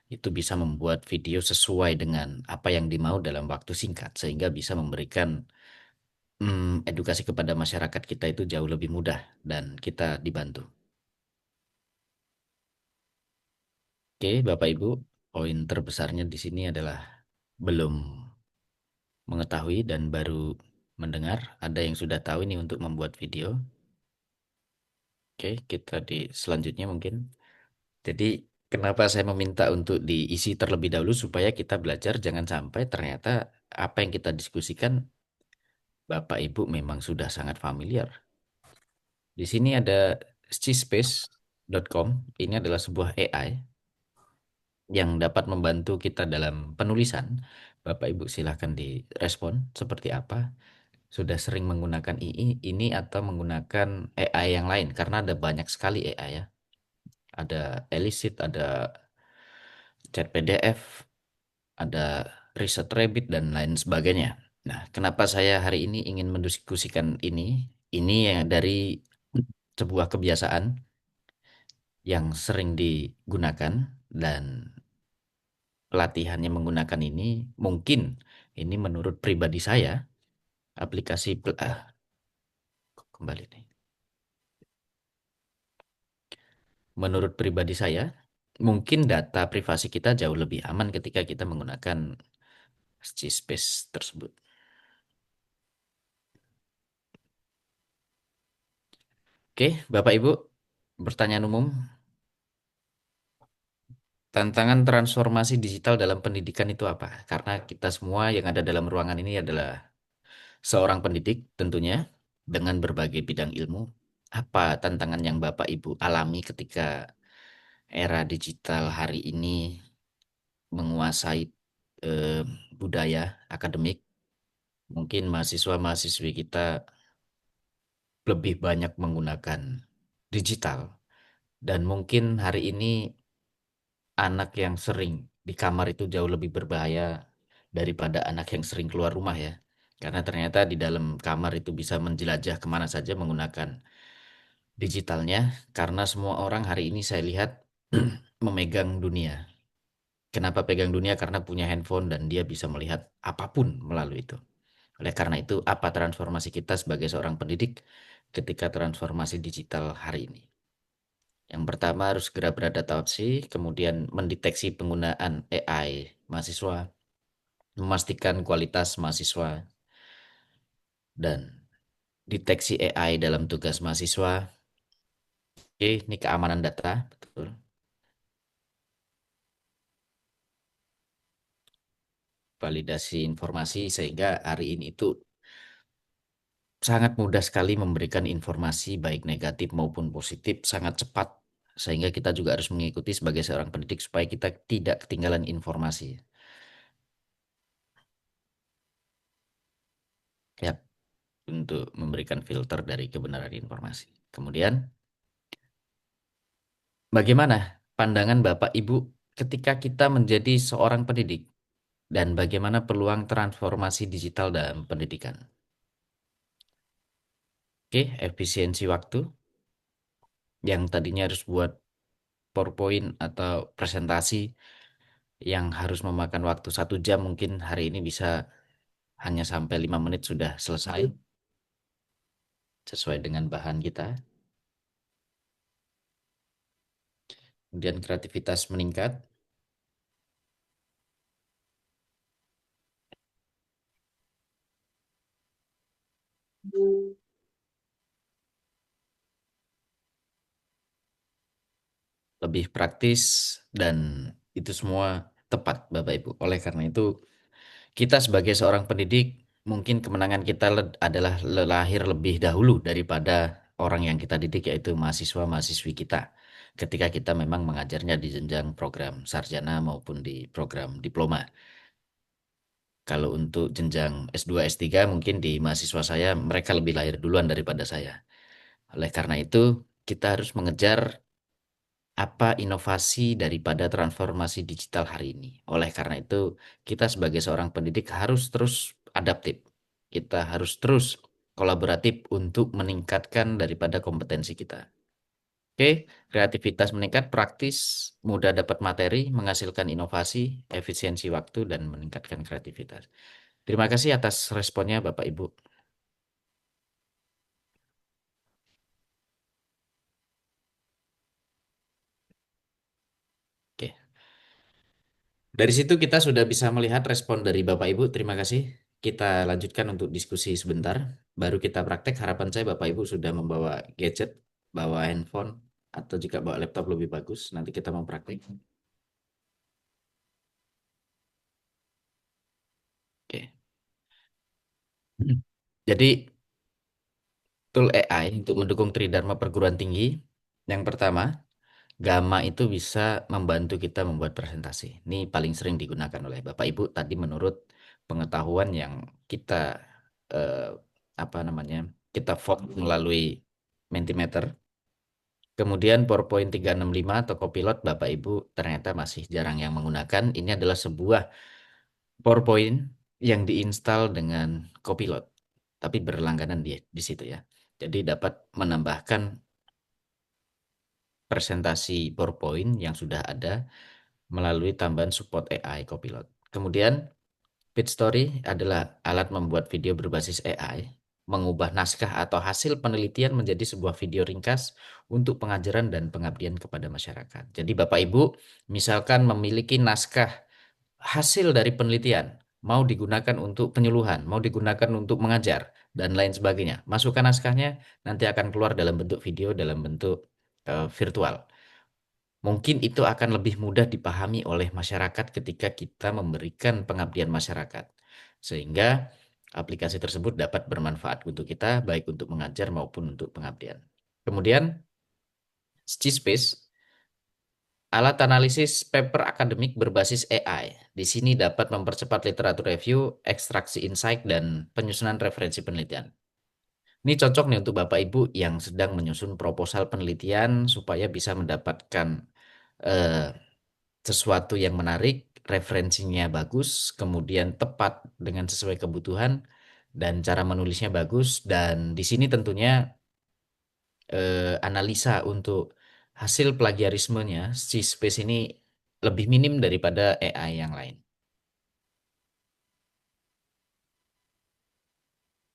itu bisa membuat video sesuai dengan apa yang dimau dalam waktu singkat, sehingga bisa memberikan edukasi kepada masyarakat kita itu jauh lebih mudah dan kita dibantu. Oke, Bapak Ibu, poin terbesarnya di sini adalah belum mengetahui dan baru mendengar. Ada yang sudah tahu ini untuk membuat video. Oke, kita di selanjutnya mungkin. Jadi, kenapa saya meminta untuk diisi terlebih dahulu supaya kita belajar jangan sampai ternyata apa yang kita diskusikan Bapak Ibu memang sudah sangat familiar. Di sini ada cspace.com. Ini adalah sebuah AI yang dapat membantu kita dalam penulisan. Bapak Ibu silahkan direspon seperti apa. Sudah sering menggunakan ini atau menggunakan AI yang lain karena ada banyak sekali AI ya. Ada Elicit, ada Chat PDF, ada Research Rabbit dan lain sebagainya. Nah, kenapa saya hari ini ingin mendiskusikan ini? Ini yang dari sebuah kebiasaan yang sering digunakan dan pelatihannya menggunakan ini mungkin ini menurut pribadi saya aplikasi kembali nih. Menurut pribadi saya mungkin data privasi kita jauh lebih aman ketika kita menggunakan Space tersebut. Oke, Bapak Ibu, pertanyaan umum. Tantangan transformasi digital dalam pendidikan itu apa? Karena kita semua yang ada dalam ruangan ini adalah seorang pendidik tentunya dengan berbagai bidang ilmu. Apa tantangan yang Bapak Ibu alami ketika era digital hari ini menguasai eh, budaya akademik? Mungkin mahasiswa-mahasiswi kita lebih banyak menggunakan digital. Dan mungkin hari ini anak yang sering di kamar itu jauh lebih berbahaya daripada anak yang sering keluar rumah ya. Karena ternyata di dalam kamar itu bisa menjelajah kemana saja menggunakan digitalnya. Karena semua orang hari ini saya lihat memegang dunia. Kenapa pegang dunia? Karena punya handphone dan dia bisa melihat apapun melalui itu. Oleh karena itu, apa transformasi kita sebagai seorang pendidik ketika transformasi digital hari ini? Yang pertama harus segera beradaptasi, kemudian mendeteksi penggunaan AI mahasiswa, memastikan kualitas mahasiswa, dan deteksi AI dalam tugas mahasiswa. Oke, ini keamanan data, betul. Validasi informasi sehingga hari ini itu sangat mudah sekali memberikan informasi baik negatif maupun positif sangat cepat sehingga kita juga harus mengikuti sebagai seorang pendidik supaya kita tidak ketinggalan informasi. Ya, untuk memberikan filter dari kebenaran informasi. Kemudian, bagaimana pandangan Bapak Ibu ketika kita menjadi seorang pendidik dan bagaimana peluang transformasi digital dalam pendidikan? Oke, efisiensi waktu yang tadinya harus buat PowerPoint atau presentasi yang harus memakan waktu 1 jam mungkin hari ini bisa hanya sampai 5 menit sudah selesai sesuai dengan bahan kita. Kemudian kreativitas meningkat. Lebih praktis dan itu semua tepat Bapak Ibu. Oleh karena itu kita sebagai seorang pendidik mungkin kemenangan kita adalah lahir lebih dahulu daripada orang yang kita didik yaitu mahasiswa-mahasiswi kita ketika kita memang mengajarnya di jenjang program sarjana maupun di program diploma. Kalau untuk jenjang S2, S3 mungkin di mahasiswa saya mereka lebih lahir duluan daripada saya. Oleh karena itu kita harus mengejar apa inovasi daripada transformasi digital hari ini. Oleh karena itu, kita sebagai seorang pendidik harus terus adaptif. Kita harus terus kolaboratif untuk meningkatkan daripada kompetensi kita. Oke, kreativitas meningkat, praktis, mudah dapat materi, menghasilkan inovasi, efisiensi waktu, dan meningkatkan kreativitas. Terima kasih atas responnya, Bapak Ibu. Oke. Dari situ kita sudah bisa melihat respon dari Bapak Ibu. Terima kasih. Kita lanjutkan untuk diskusi sebentar. Baru kita praktek. Harapan saya Bapak Ibu sudah membawa gadget, bawa handphone, atau jika bawa laptop lebih bagus. Nanti kita mau praktek. Oke. Jadi tool AI untuk mendukung Tridharma perguruan tinggi. Yang pertama, Gamma itu bisa membantu kita membuat presentasi. Ini paling sering digunakan oleh Bapak Ibu tadi menurut pengetahuan yang kita eh, apa namanya? Kita vote melalui Mentimeter. Kemudian PowerPoint 365 atau Copilot Bapak Ibu ternyata masih jarang yang menggunakan. Ini adalah sebuah PowerPoint yang diinstal dengan Copilot, tapi berlangganan di situ ya. Jadi dapat menambahkan presentasi PowerPoint yang sudah ada melalui tambahan support AI Copilot. Kemudian, Story adalah alat membuat video berbasis AI, mengubah naskah atau hasil penelitian menjadi sebuah video ringkas untuk pengajaran dan pengabdian kepada masyarakat. Jadi Bapak Ibu, misalkan memiliki naskah hasil dari penelitian, mau digunakan untuk penyuluhan, mau digunakan untuk mengajar, dan lain sebagainya. Masukkan naskahnya, nanti akan keluar dalam bentuk video, dalam bentuk virtual. Mungkin itu akan lebih mudah dipahami oleh masyarakat ketika kita memberikan pengabdian masyarakat. Sehingga aplikasi tersebut dapat bermanfaat untuk kita, baik untuk mengajar maupun untuk pengabdian. Kemudian, Space, alat analisis paper akademik berbasis AI. Di sini dapat mempercepat literatur review, ekstraksi insight, dan penyusunan referensi penelitian. Ini cocok nih untuk Bapak Ibu yang sedang menyusun proposal penelitian supaya bisa mendapatkan sesuatu yang menarik, referensinya bagus, kemudian tepat dengan sesuai kebutuhan, dan cara menulisnya bagus. Dan di sini tentunya analisa untuk hasil plagiarismenya, si Space ini lebih minim daripada AI yang lain.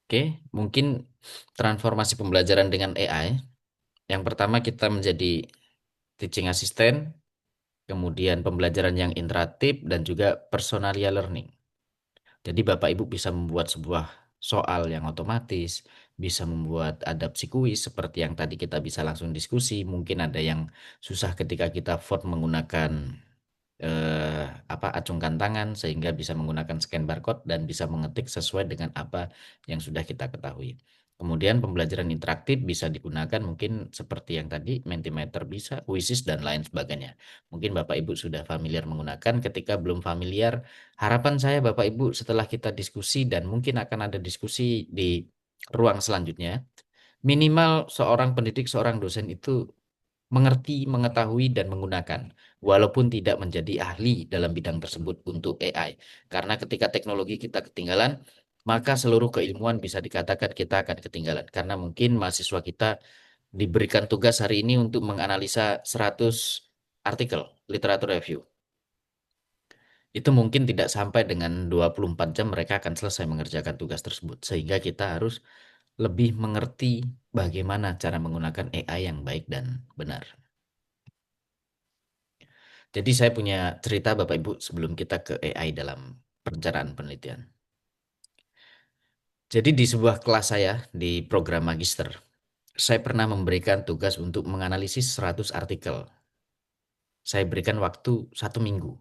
Oke, mungkin transformasi pembelajaran dengan AI. Yang pertama kita menjadi teaching assistant, kemudian pembelajaran yang interaktif dan juga personalia learning. Jadi Bapak Ibu bisa membuat sebuah soal yang otomatis, bisa membuat adapsi kuis seperti yang tadi kita bisa langsung diskusi. Mungkin ada yang susah ketika kita vote menggunakan acungkan tangan sehingga bisa menggunakan scan barcode dan bisa mengetik sesuai dengan apa yang sudah kita ketahui. Kemudian pembelajaran interaktif bisa digunakan mungkin seperti yang tadi, Mentimeter bisa, Quizzes dan lain sebagainya. Mungkin Bapak Ibu sudah familiar menggunakan, ketika belum familiar, harapan saya Bapak Ibu setelah kita diskusi dan mungkin akan ada diskusi di ruang selanjutnya, minimal seorang pendidik, seorang dosen itu mengerti, mengetahui, dan menggunakan, walaupun tidak menjadi ahli dalam bidang tersebut untuk AI. Karena ketika teknologi kita ketinggalan, maka seluruh keilmuan bisa dikatakan kita akan ketinggalan. Karena mungkin mahasiswa kita diberikan tugas hari ini untuk menganalisa 100 artikel, literatur review. Itu mungkin tidak sampai dengan 24 jam mereka akan selesai mengerjakan tugas tersebut. Sehingga kita harus lebih mengerti bagaimana cara menggunakan AI yang baik dan benar. Jadi saya punya cerita Bapak Ibu sebelum kita ke AI dalam perencanaan penelitian. Jadi di sebuah kelas saya di program magister, saya pernah memberikan tugas untuk menganalisis 100 artikel. Saya berikan waktu 1 minggu.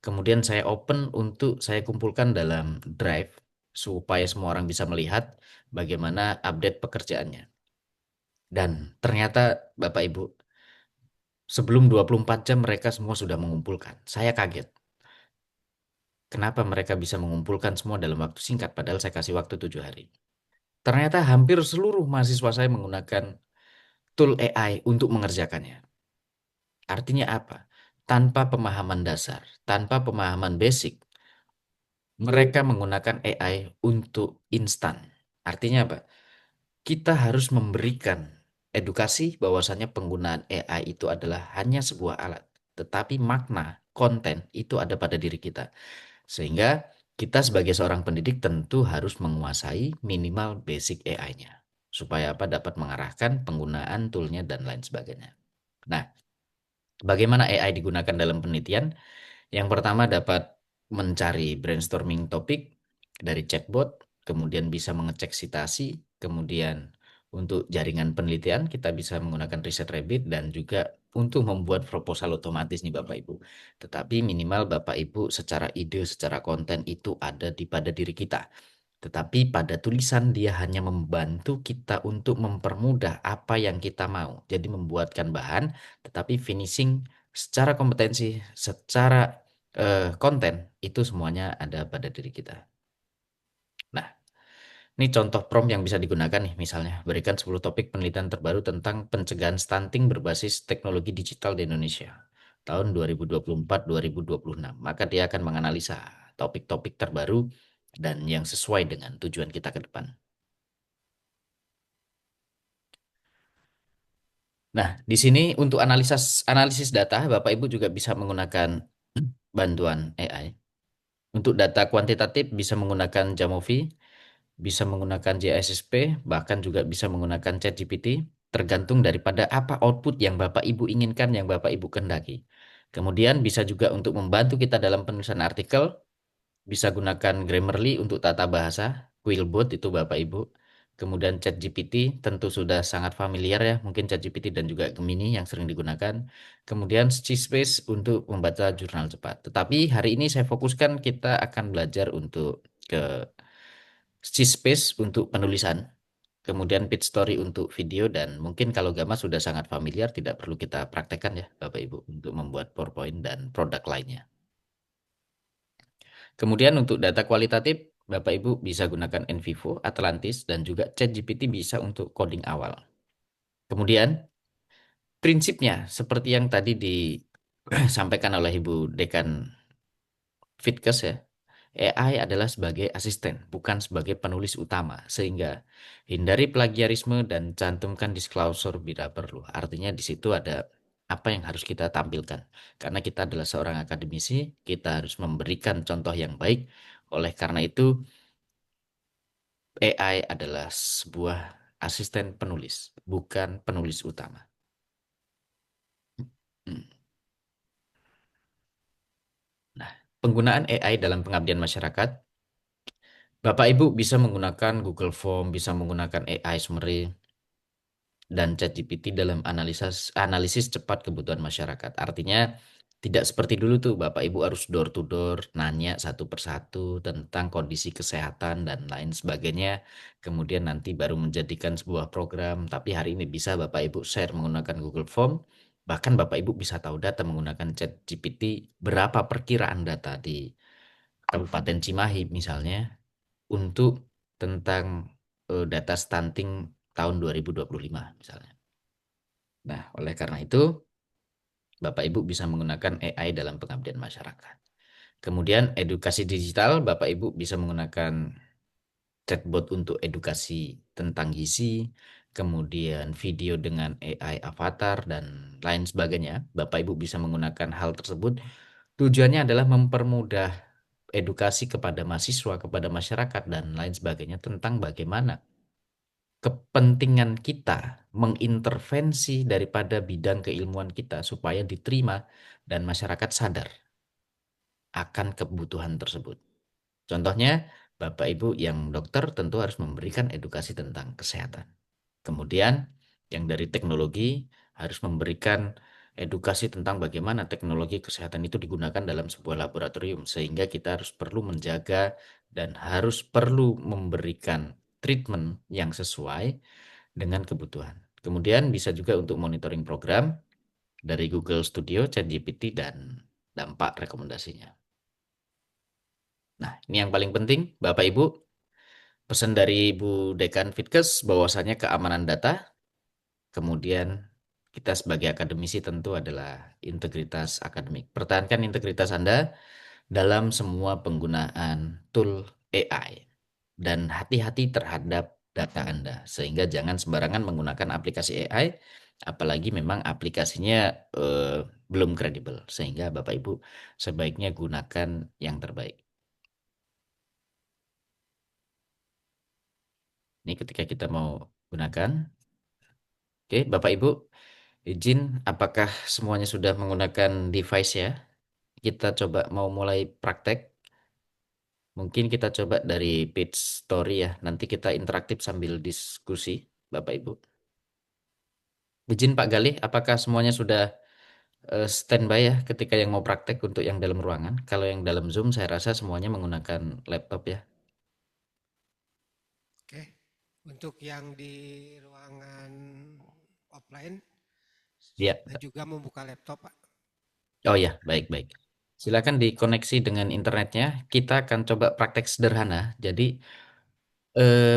Kemudian saya open untuk saya kumpulkan dalam drive supaya semua orang bisa melihat bagaimana update pekerjaannya. Dan ternyata Bapak Ibu, sebelum 24 jam mereka semua sudah mengumpulkan. Saya kaget. Kenapa mereka bisa mengumpulkan semua dalam waktu singkat, padahal saya kasih waktu 7 hari. Ternyata hampir seluruh mahasiswa saya menggunakan tool AI untuk mengerjakannya. Artinya apa? Tanpa pemahaman dasar, tanpa pemahaman basic, mereka menggunakan AI untuk instan. Artinya apa? Kita harus memberikan edukasi bahwasannya penggunaan AI itu adalah hanya sebuah alat, tetapi makna, konten itu ada pada diri kita. Sehingga kita sebagai seorang pendidik tentu harus menguasai minimal basic AI-nya. Supaya apa? Dapat mengarahkan penggunaan toolnya dan lain sebagainya. Nah, bagaimana AI digunakan dalam penelitian? Yang pertama dapat mencari brainstorming topik dari chatbot, kemudian bisa mengecek citasi, kemudian untuk jaringan penelitian kita bisa menggunakan Riset Rabbit dan juga untuk membuat proposal otomatis nih Bapak Ibu. Tetapi minimal Bapak Ibu secara ide, secara konten itu ada di pada diri kita. Tetapi pada tulisan dia hanya membantu kita untuk mempermudah apa yang kita mau. Jadi membuatkan bahan, tetapi finishing secara kompetensi, secara konten, itu semuanya ada pada diri kita. Nah, ini contoh prompt yang bisa digunakan nih, misalnya berikan 10 topik penelitian terbaru tentang pencegahan stunting berbasis teknologi digital di Indonesia tahun 2024-2026. Maka dia akan menganalisa topik-topik terbaru dan yang sesuai dengan tujuan kita ke depan. Nah, di sini untuk analisis data, Bapak Ibu juga bisa menggunakan bantuan AI. Untuk data kuantitatif bisa menggunakan Jamovi, bisa menggunakan JSSP, bahkan juga bisa menggunakan ChatGPT, tergantung daripada apa output yang Bapak Ibu inginkan, yang Bapak Ibu kehendaki. Kemudian bisa juga untuk membantu kita dalam penulisan artikel, bisa gunakan Grammarly untuk tata bahasa, Quillbot itu Bapak Ibu. Kemudian ChatGPT tentu sudah sangat familiar ya, mungkin ChatGPT dan juga Gemini yang sering digunakan. Kemudian Space untuk membaca jurnal cepat. Tetapi hari ini saya fokuskan kita akan belajar untuk ke Space untuk penulisan. Kemudian Pitch Story untuk video dan mungkin kalau Gamma sudah sangat familiar tidak perlu kita praktekkan ya Bapak Ibu untuk membuat PowerPoint dan produk lainnya. Kemudian untuk data kualitatif, Bapak Ibu bisa gunakan NVivo, Atlantis, dan juga ChatGPT bisa untuk coding awal. Kemudian, prinsipnya seperti yang tadi disampaikan oleh Ibu Dekan Fitkes ya, AI adalah sebagai asisten, bukan sebagai penulis utama. Sehingga hindari plagiarisme dan cantumkan disclosure bila perlu. Artinya di situ ada apa yang harus kita tampilkan. Karena kita adalah seorang akademisi, kita harus memberikan contoh yang baik. Oleh karena itu, AI adalah sebuah asisten penulis, bukan penulis utama. Hmm. Nah, penggunaan AI dalam pengabdian masyarakat Bapak Ibu bisa menggunakan Google Form, bisa menggunakan AI Summary dan ChatGPT dalam analisis cepat kebutuhan masyarakat. Artinya tidak seperti dulu tuh Bapak Ibu harus door to door nanya satu persatu tentang kondisi kesehatan dan lain sebagainya. Kemudian nanti baru menjadikan sebuah program. Tapi hari ini bisa Bapak Ibu share menggunakan Google Form. Bahkan Bapak Ibu bisa tahu data menggunakan ChatGPT berapa perkiraan data di Kabupaten Cimahi misalnya untuk tentang data stunting tahun 2025 misalnya. Nah, oleh karena itu Bapak Ibu bisa menggunakan AI dalam pengabdian masyarakat. Kemudian edukasi digital, Bapak Ibu bisa menggunakan chatbot untuk edukasi tentang gizi, kemudian video dengan AI avatar dan lain sebagainya. Bapak Ibu bisa menggunakan hal tersebut. Tujuannya adalah mempermudah edukasi kepada mahasiswa, kepada masyarakat dan lain sebagainya tentang bagaimana kepentingan kita mengintervensi daripada bidang keilmuan kita supaya diterima dan masyarakat sadar akan kebutuhan tersebut. Contohnya, Bapak Ibu yang dokter tentu harus memberikan edukasi tentang kesehatan. Kemudian, yang dari teknologi harus memberikan edukasi tentang bagaimana teknologi kesehatan itu digunakan dalam sebuah laboratorium, sehingga kita harus perlu menjaga dan harus perlu memberikan treatment yang sesuai dengan kebutuhan. Kemudian bisa juga untuk monitoring program dari Google Studio, ChatGPT, dan dampak rekomendasinya. Nah, ini yang paling penting, Bapak Ibu. Pesan dari Bu Dekan Fitkes bahwasanya keamanan data, kemudian kita sebagai akademisi tentu adalah integritas akademik. Pertahankan integritas Anda dalam semua penggunaan tool AI dan hati-hati terhadap data Anda sehingga jangan sembarangan menggunakan aplikasi AI apalagi memang aplikasinya belum kredibel sehingga Bapak Ibu sebaiknya gunakan yang terbaik. Ini ketika kita mau gunakan. Oke, Bapak Ibu, izin apakah semuanya sudah menggunakan device ya? Kita coba mau mulai praktek. Mungkin kita coba dari page story ya. Nanti kita interaktif sambil diskusi, Bapak Ibu. Izin Pak Galih, apakah semuanya sudah standby ya ketika yang mau praktek untuk yang dalam ruangan? Kalau yang dalam Zoom saya rasa semuanya menggunakan laptop ya. Oke, untuk yang di ruangan offline, Iya. saya juga membuka laptop, Pak. Oh ya, baik-baik. Silakan dikoneksi dengan internetnya. Kita akan coba praktek sederhana. Jadi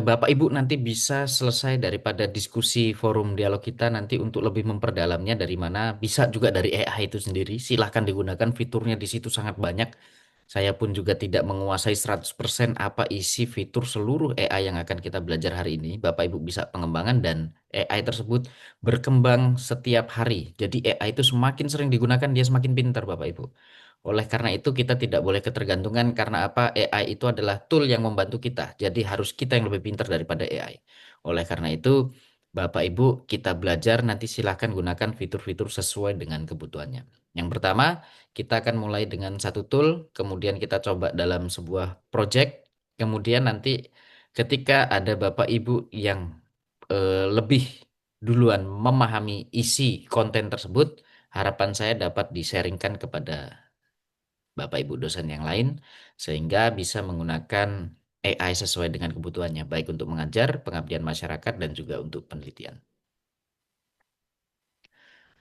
Bapak Ibu nanti bisa selesai daripada diskusi forum dialog kita nanti untuk lebih memperdalamnya dari mana bisa juga dari AI itu sendiri. Silahkan digunakan fiturnya di situ sangat banyak. Saya pun juga tidak menguasai 100% apa isi fitur seluruh AI yang akan kita belajar hari ini. Bapak Ibu bisa pengembangan dan AI tersebut berkembang setiap hari. Jadi AI itu semakin sering digunakan dia semakin pintar Bapak Ibu. Oleh karena itu kita tidak boleh ketergantungan karena apa? AI itu adalah tool yang membantu kita. Jadi harus kita yang lebih pintar daripada AI. Oleh karena itu Bapak Ibu kita belajar nanti silahkan gunakan fitur-fitur sesuai dengan kebutuhannya. Yang pertama kita akan mulai dengan satu tool, kemudian kita coba dalam sebuah project, kemudian nanti ketika ada Bapak Ibu yang lebih duluan memahami isi konten tersebut, harapan saya dapat di-sharingkan kepada Bapak Ibu dosen yang lain sehingga bisa menggunakan AI sesuai dengan kebutuhannya baik untuk mengajar, pengabdian masyarakat dan juga untuk penelitian.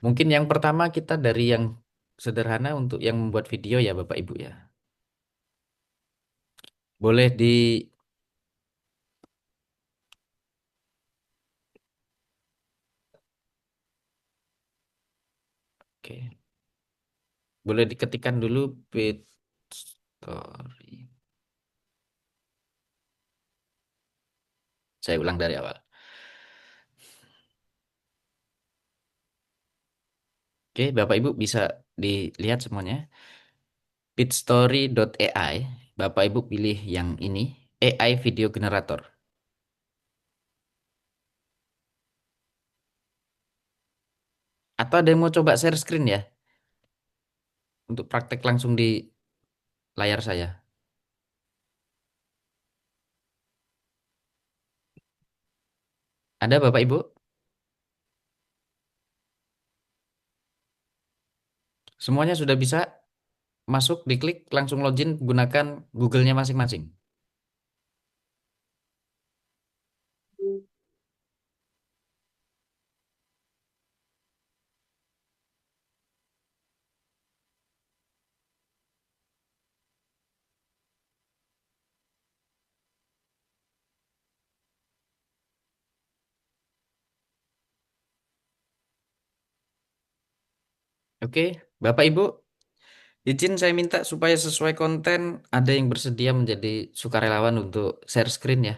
Mungkin yang pertama kita dari yang sederhana untuk yang membuat video ya Bapak Ibu ya. Boleh di Oke. Boleh diketikkan dulu page story. Saya ulang dari awal. Oke, Bapak Ibu bisa dilihat semuanya. Pitstory.ai, Bapak Ibu pilih yang ini, AI Video Generator. Atau ada yang mau coba share screen ya? Untuk praktek langsung di layar saya. Ada Bapak Ibu? Semuanya sudah bisa masuk, diklik, langsung login gunakan Google-nya masing-masing. Oke, Bapak Ibu, izin saya minta supaya sesuai konten, ada yang bersedia menjadi sukarelawan untuk share screen ya.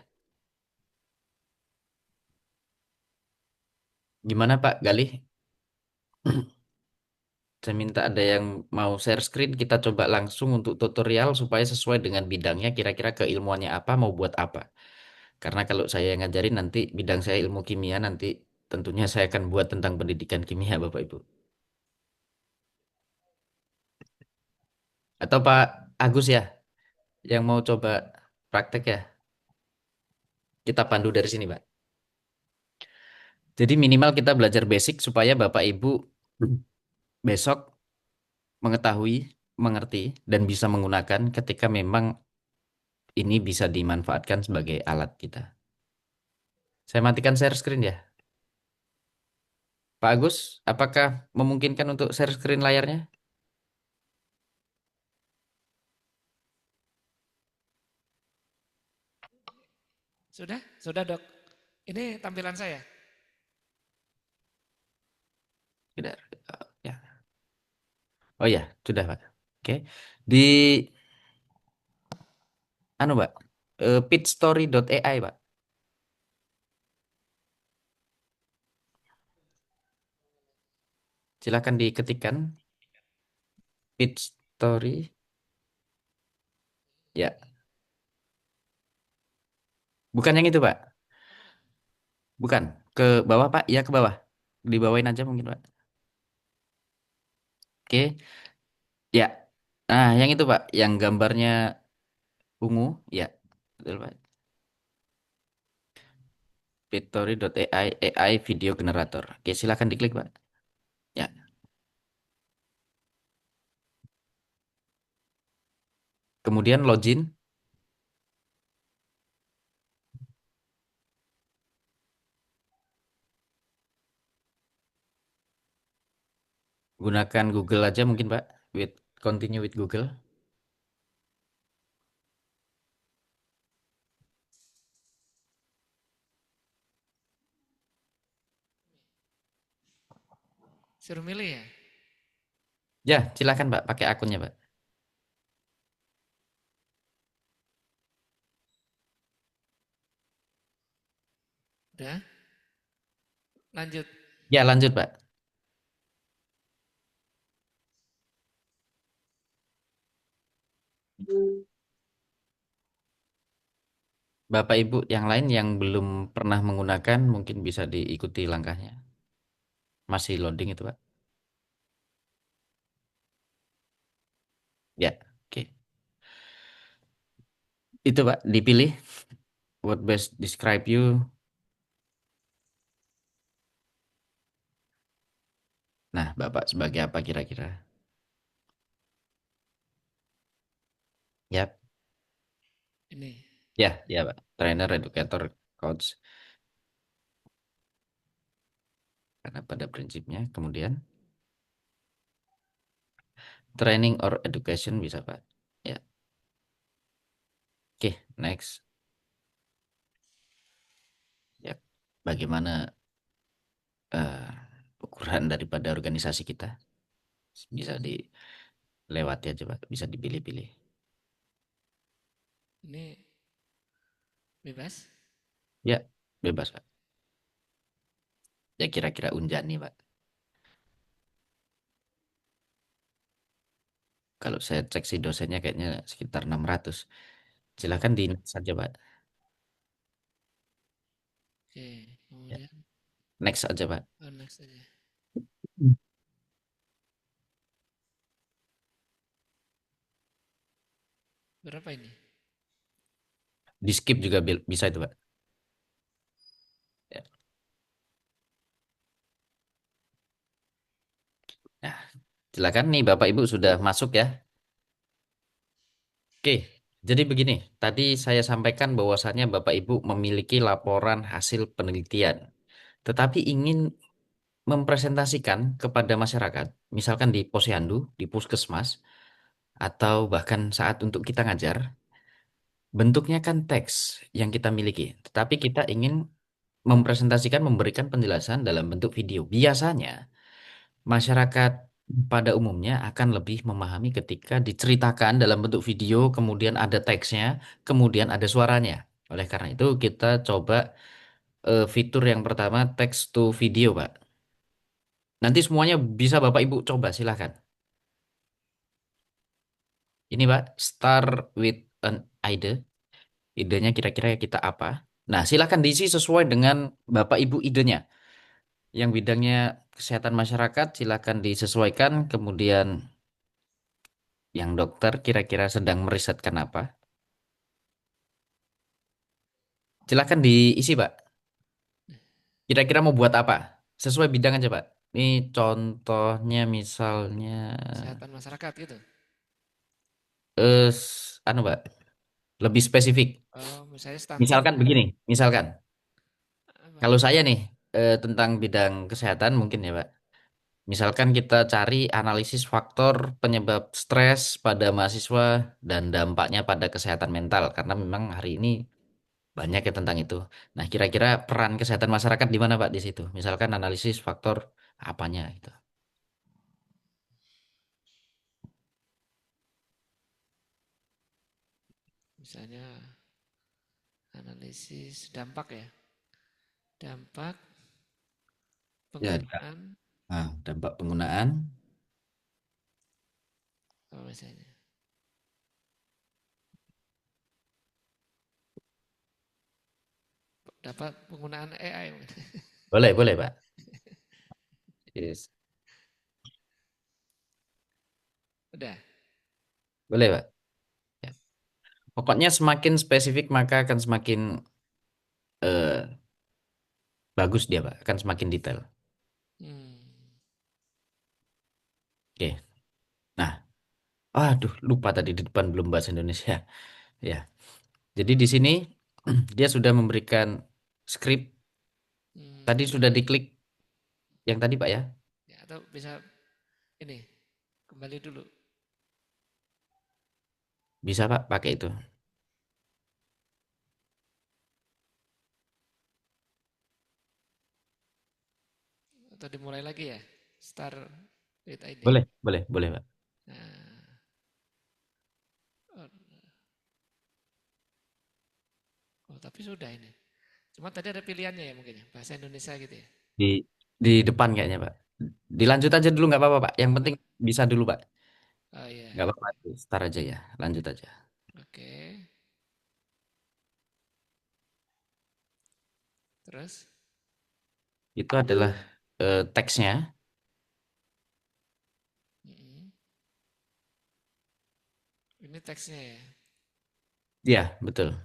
Gimana Pak Galih? Saya minta ada yang mau share screen, kita coba langsung untuk tutorial supaya sesuai dengan bidangnya, kira-kira keilmuannya apa, mau buat apa. Karena kalau saya yang ngajarin nanti bidang saya ilmu kimia, nanti tentunya saya akan buat tentang pendidikan kimia Bapak Ibu. Atau Pak Agus ya, yang mau coba praktek ya, kita pandu dari sini Pak. Jadi minimal kita belajar basic supaya Bapak Ibu besok mengetahui, mengerti, dan bisa menggunakan ketika memang ini bisa dimanfaatkan sebagai alat kita. Saya matikan share screen ya. Pak Agus, apakah memungkinkan untuk share screen layarnya? Sudah? Sudah, Dok. Ini tampilan saya. Tidak. Ya. Oh ya, sudah Pak. Oke. Di Pak, pitstory.ai Pak. Silakan diketikkan pitstory. Ya, bukan yang itu Pak. Bukan. Ke bawah Pak. Ya ke bawah. Dibawain aja mungkin Pak. Oke. Ya. Nah, yang itu Pak, yang gambarnya ungu, ya. Betul Pak. Pitstory.ai AI video generator. Oke, silakan diklik Pak. Ya. Kemudian login, gunakan Google aja mungkin Pak. Continue with Google. Suruh milih ya? Ya, silakan Pak, pakai akunnya Pak. Udah? Lanjut. Ya, lanjut Pak. Bapak Ibu yang lain yang belum pernah menggunakan mungkin bisa diikuti langkahnya. Masih loading itu Pak. Ya, oke. Itu Pak, dipilih what best describe you. Nah, Bapak sebagai apa kira-kira? Ya, Ini. ya Pak. Trainer, educator, coach. Karena pada prinsipnya kemudian training or education bisa Pak. Ya, oke, next. Ya, bagaimana eh, ukuran daripada organisasi kita? Bisa dilewati aja Pak, bisa dipilih-pilih. Ini bebas. Ya, bebas Pak. Ya kira-kira Unjani Pak. Kalau saya cek si dosennya kayaknya sekitar 600. Silakan di next saja Pak. Oke, Ya, kemudian next aja Pak. next aja. Berapa ini? Di skip juga bisa itu Pak. Ya. Silakan nih Bapak Ibu sudah masuk ya. Oke, jadi begini. Tadi saya sampaikan bahwasannya Bapak Ibu memiliki laporan hasil penelitian, tetapi ingin mempresentasikan kepada masyarakat, misalkan di posyandu, di puskesmas, atau bahkan saat untuk kita ngajar, bentuknya kan teks yang kita miliki, tetapi kita ingin mempresentasikan, memberikan penjelasan dalam bentuk video. Biasanya masyarakat pada umumnya akan lebih memahami ketika diceritakan dalam bentuk video, kemudian ada teksnya, kemudian ada suaranya. Oleh karena itu kita coba fitur yang pertama text to video, Pak. Nanti semuanya bisa Bapak Ibu coba, silahkan. Ini Pak, start with an idea. Idenya kira-kira kita apa? Nah, silahkan diisi sesuai dengan Bapak Ibu idenya. Yang bidangnya kesehatan masyarakat, silahkan disesuaikan. Kemudian yang dokter kira-kira sedang merisetkan apa? Silahkan diisi, Pak. Kira-kira mau buat apa? Sesuai bidang aja, Pak. Ini contohnya misalnya, Kesehatan masyarakat gitu. anu, Pak, lebih spesifik. Oh, misalnya stunting. Misalkan begini, misalkan. Apa? Kalau saya nih, tentang bidang kesehatan mungkin ya, Pak. Misalkan kita cari analisis faktor penyebab stres pada mahasiswa dan dampaknya pada kesehatan mental. Karena memang hari ini banyak ya tentang itu. Nah, kira-kira peran kesehatan masyarakat di mana, Pak, di situ? Misalkan analisis faktor apanya gitu. Misalnya analisis dampak ya. Dampak Ya, penggunaan nah, dampak penggunaan. apa misalnya? Dapat penggunaan AI mungkin. Boleh, boleh, Pak. Yes. Udah. Boleh, Pak. Ya. Pokoknya semakin spesifik maka akan semakin eh, bagus dia, Pak. Akan semakin detail. Hmm. Oke. Nah, aduh, lupa tadi di depan belum bahasa Indonesia. Ya. Jadi di sini dia sudah memberikan skrip. Tadi Hmm. sudah diklik yang tadi, Pak ya. Ya, atau bisa ini kembali dulu. Bisa, Pak, pakai itu. Atau dimulai lagi ya. Start with ID. Boleh, boleh, boleh, Pak. Nah, oh, tapi sudah ini. Cuma tadi ada pilihannya ya mungkin ya. Bahasa Indonesia gitu ya. Di di depan kayaknya, Pak. Dilanjut aja dulu nggak apa-apa, Pak. Yang penting bisa dulu, Pak. Oh iya. Nggak apa-apa. Start aja ya. Lanjut aja. Oke. Terus? Itu adalah teksnya. Mm-mm. Ini teksnya ya. Ya, betul.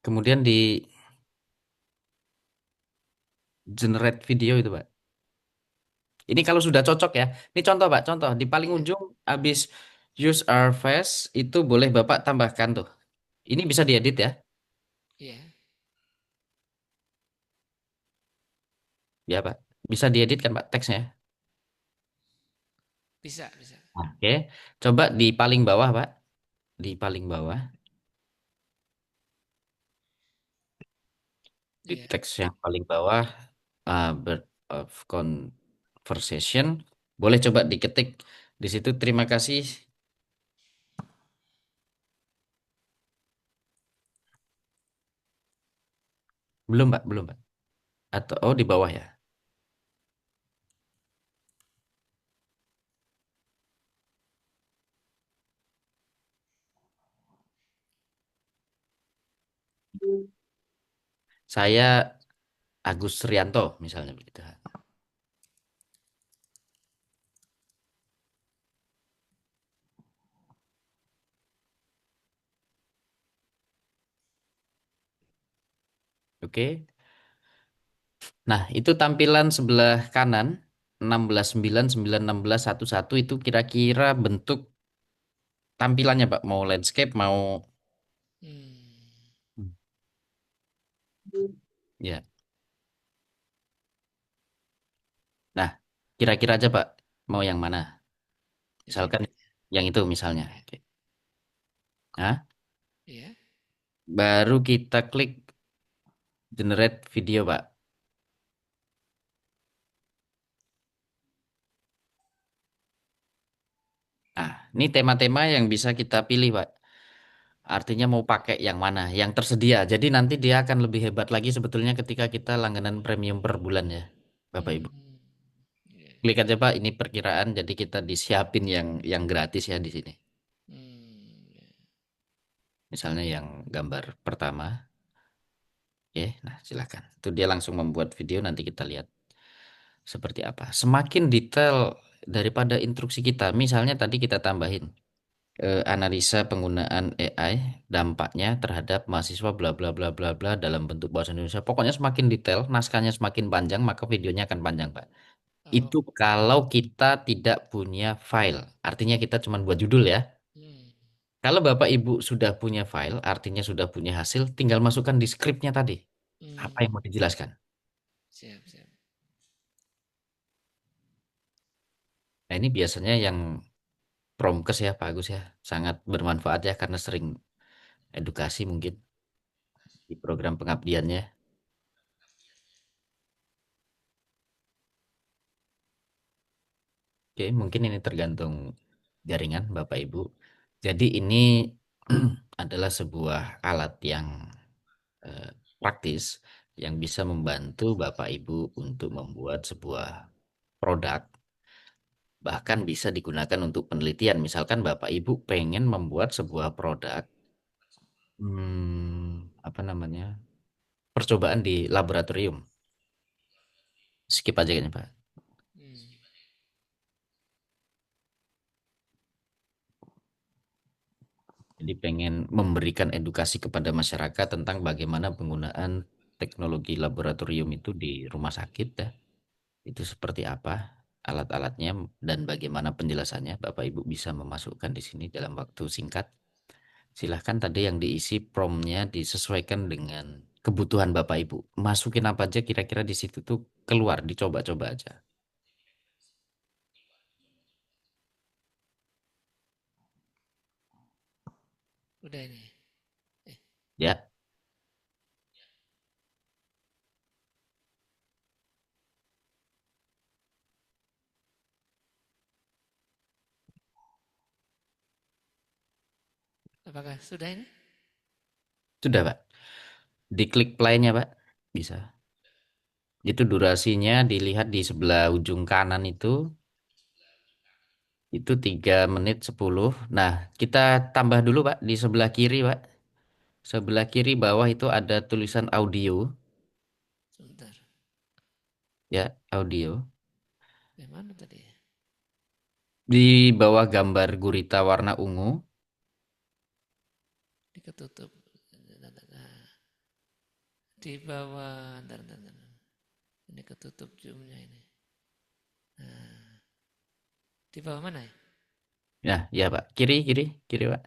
Kemudian di generate video itu, Pak. Ini kalau sudah cocok ya. Ini contoh, Pak. Contoh di paling Iya. ujung habis use our face itu boleh Bapak tambahkan tuh. Ini bisa diedit ya. Iya. Ya, Pak. Bisa diedit kan, Pak, teksnya. Bisa, bisa. Oke. Coba di paling bawah, Pak. Di paling bawah. Di Iya. teks yang paling bawah, bird of conversation. Boleh coba diketik di situ. Terima kasih. Belum, Pak. Belum, Pak. Atau, oh, di bawah ya. Saya Agus Rianto, misalnya begitu. Oke. Nah, itu tampilan sebelah kanan 16.9, 9, 16, 11 itu kira-kira bentuk tampilannya, Pak. Mau landscape, mau Hmm. ya. Nah, kira-kira aja, Pak, mau yang mana? Itu Misalkan yang itu misalnya. ya. Oke. Nah, Ya. baru kita klik generate video, Pak. Nah, ini tema-tema yang bisa kita pilih, Pak. Artinya mau pakai yang mana? Yang tersedia. Jadi nanti dia akan lebih hebat lagi sebetulnya ketika kita langganan premium per bulan ya, Bapak Ibu. Hmm. Ya. Klik aja, Pak, ini perkiraan. Jadi kita disiapin yang gratis ya di sini. Ya. Misalnya yang gambar pertama. Oke, nah silakan. Itu dia langsung membuat video, nanti kita lihat seperti apa. Semakin detail daripada instruksi kita, misalnya tadi kita tambahin analisa penggunaan AI, dampaknya terhadap mahasiswa bla bla bla bla bla dalam bentuk bahasa Indonesia. Pokoknya semakin detail, naskahnya semakin panjang, maka videonya akan panjang, Pak. Oh. Itu kalau kita tidak punya file, artinya kita cuma buat judul ya. Hmm. Kalau Bapak Ibu sudah punya file, artinya sudah punya hasil, tinggal masukkan di skripnya tadi. Apa Hmm. yang mau dijelaskan? Siap, siap. Nah, ini biasanya yang Promkes ya, Pak Agus ya. Sangat bermanfaat ya karena sering edukasi mungkin di program pengabdiannya. Oke, mungkin ini tergantung jaringan Bapak Ibu. Jadi ini adalah sebuah alat yang eh, praktis yang bisa membantu Bapak Ibu untuk membuat sebuah produk, bahkan bisa digunakan untuk penelitian. Misalkan Bapak Ibu pengen membuat sebuah produk, apa namanya, percobaan di laboratorium. Skip aja kayaknya, Pak. Hmm. Jadi pengen memberikan edukasi kepada masyarakat tentang bagaimana penggunaan teknologi laboratorium itu di rumah sakit ya. Itu seperti apa alat-alatnya dan bagaimana penjelasannya. Bapak Ibu bisa memasukkan di sini dalam waktu singkat. Silahkan tadi yang diisi promptnya disesuaikan dengan kebutuhan Bapak Ibu. Masukin apa aja kira-kira di situ tuh keluar, dicoba-coba aja. Udah ini. Ya, Apakah sudah ini? sudah Pak. Diklik play-nya Pak. Bisa. Itu durasinya dilihat di sebelah ujung kanan itu 3 menit 10. Nah, kita tambah dulu Pak di sebelah kiri Pak. Sebelah kiri bawah itu ada tulisan audio, Sebentar. ya, audio. Yang mana tadi? Di bawah gambar gurita warna ungu, Diketutup. Di bawah. Ntar. Ini ketutup zoomnya ini. Nah, di bawah mana ya? ya, ya Pak. Kiri, kiri, kiri Pak.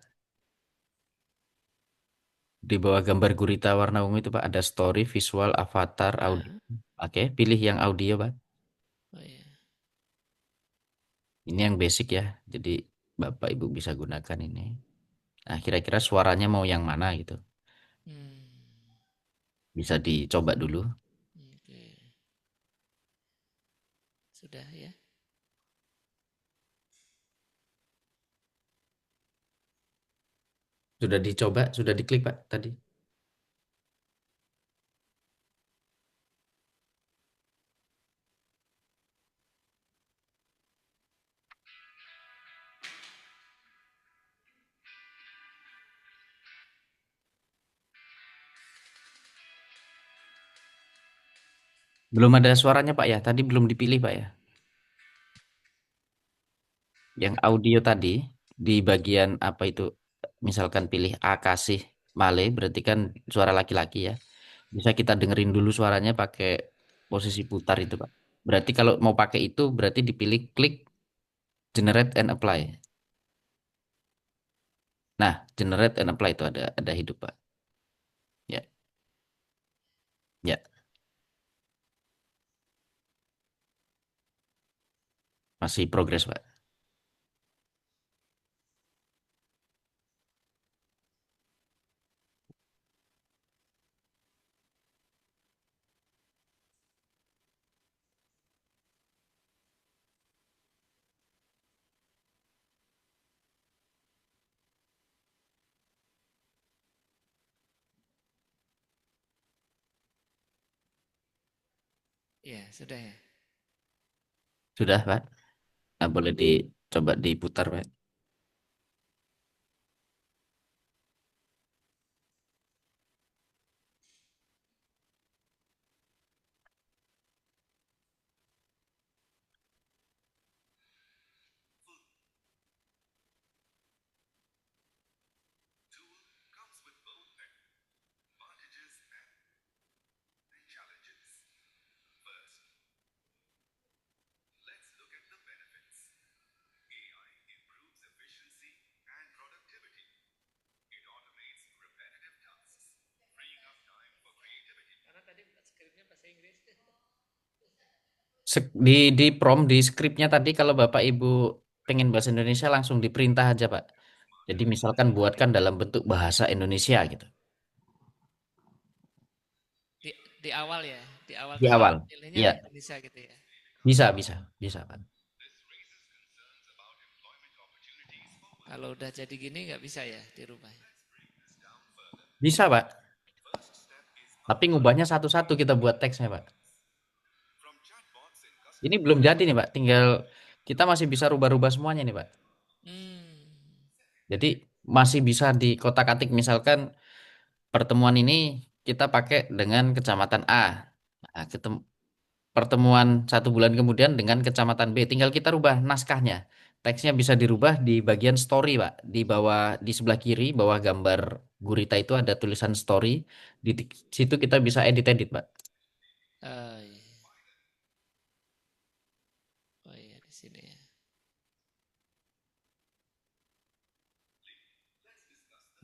Di bawah gambar gurita warna ungu itu Pak ada story, visual, avatar, audio. Ah, Oke, pilih yang audio Pak. oh iya. Ini yang basic ya. Jadi Bapak Ibu bisa gunakan ini. Nah, kira-kira suaranya mau yang mana gitu. Hmm, Bisa dicoba dulu. oke. Sudah ya. Sudah dicoba, sudah diklik Pak tadi. Belum ada suaranya Pak ya. Tadi belum dipilih Pak ya. Yang audio tadi di bagian apa itu? Misalkan pilih A kasih Male berarti kan suara laki-laki ya. Bisa kita dengerin dulu suaranya pakai posisi putar itu, Pak. Berarti kalau mau pakai itu berarti dipilih klik generate and apply. Nah, generate and apply itu ada hidup, Pak. Ya, ya. Masih progres, Pak. Ya, sudah ya. Sudah, Pak. Nah, boleh dicoba diputar, Pak. Karena tadi skripnya bahasa Inggris. Di prompt di skripnya tadi kalau Bapak Ibu pengen bahasa Indonesia langsung diperintah aja, Pak. Jadi misalkan buatkan dalam bentuk bahasa Indonesia gitu. Di, di awal ya, di awal Di tadi awal. pilihnya Iya, Indonesia gitu ya. bisa, Pak. Kalau udah jadi gini nggak bisa ya dirubah. Bisa, Pak. Tapi ngubahnya satu-satu kita buat teksnya, Pak. Ini belum jadi nih, Pak. Tinggal kita masih bisa rubah-rubah semuanya nih, Pak. Hmm. Jadi masih bisa di kotak-atik misalkan pertemuan ini kita pakai dengan kecamatan A. Nah, pertemuan 1 bulan kemudian dengan kecamatan B. Tinggal kita rubah naskahnya. Teksnya bisa dirubah di bagian story, Pak. Di bawah, di sebelah kiri, bawah gambar gurita itu ada tulisan story. Di situ kita bisa edit-edit, Pak. Iya. Oh iya di sini ya.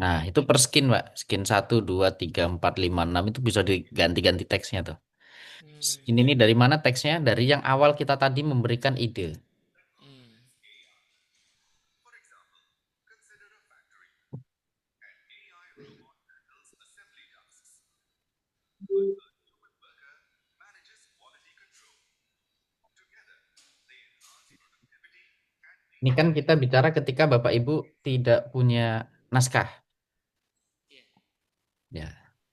Nah, itu per skin, Pak. Skin 1, 2, 3, 4, 5, 6 itu bisa diganti-ganti teksnya tuh. Hmm. Ini dari mana teksnya? Dari yang awal kita tadi memberikan ide. Hmm. Ini kan kita bicara ketika Bapak Ibu tidak punya naskah. Iya. Ya,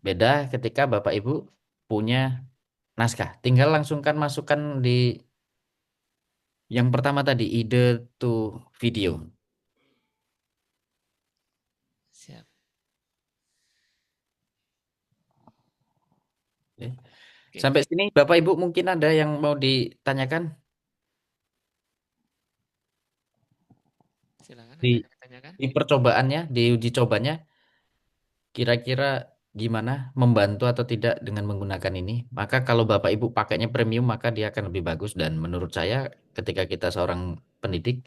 beda ketika Bapak Ibu punya naskah. Tinggal langsungkan masukkan di yang pertama tadi, ide to video. Siap. Oke. Oke. Sampai sini Bapak Ibu mungkin ada yang mau ditanyakan Silakan di, ada yang ditanyakan. di percobaannya, di uji cobanya. Kira-kira gimana membantu atau tidak dengan menggunakan ini? Maka kalau Bapak Ibu pakainya premium maka dia akan lebih bagus dan menurut saya ketika kita seorang pendidik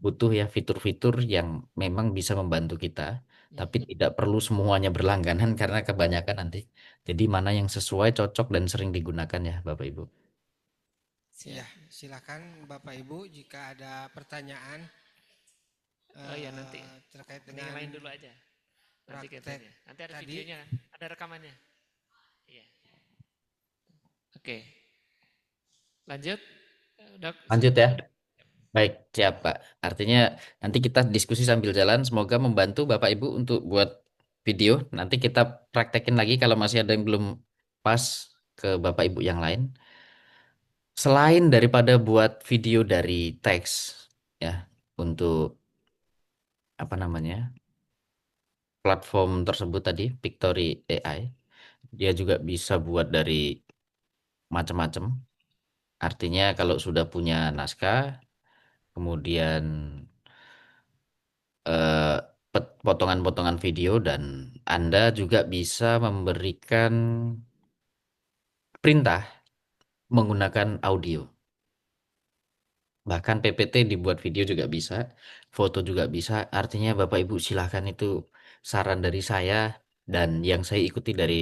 butuh ya fitur-fitur yang memang bisa membantu kita, tapi Mhm. tidak perlu semuanya berlangganan karena kebanyakan nanti. Jadi mana yang sesuai, cocok dan sering digunakan ya Bapak Ibu. Ya, Siap. silakan Bapak Ibu jika ada pertanyaan Oh iya nanti. terkait Ini dengan yang lain dulu aja. Nanti praktek katanya. Nanti ada tadi. videonya, ada rekamannya. Iya. Oke. Lanjut, Dok. Lanjut ya. Baik, siap Pak. Artinya nanti kita diskusi sambil jalan. Semoga membantu Bapak Ibu untuk buat video. Nanti kita praktekin lagi kalau masih ada yang belum pas ke Bapak Ibu yang lain. Selain daripada buat video dari teks, ya, untuk apa namanya platform tersebut tadi, Pictory AI, dia juga bisa buat dari macam-macam. Artinya kalau sudah punya naskah, kemudian eh, potongan-potongan video dan Anda juga bisa memberikan perintah menggunakan audio. Bahkan PPT dibuat video juga bisa, foto juga bisa. Artinya Bapak Ibu silahkan, itu saran dari saya dan yang saya ikuti dari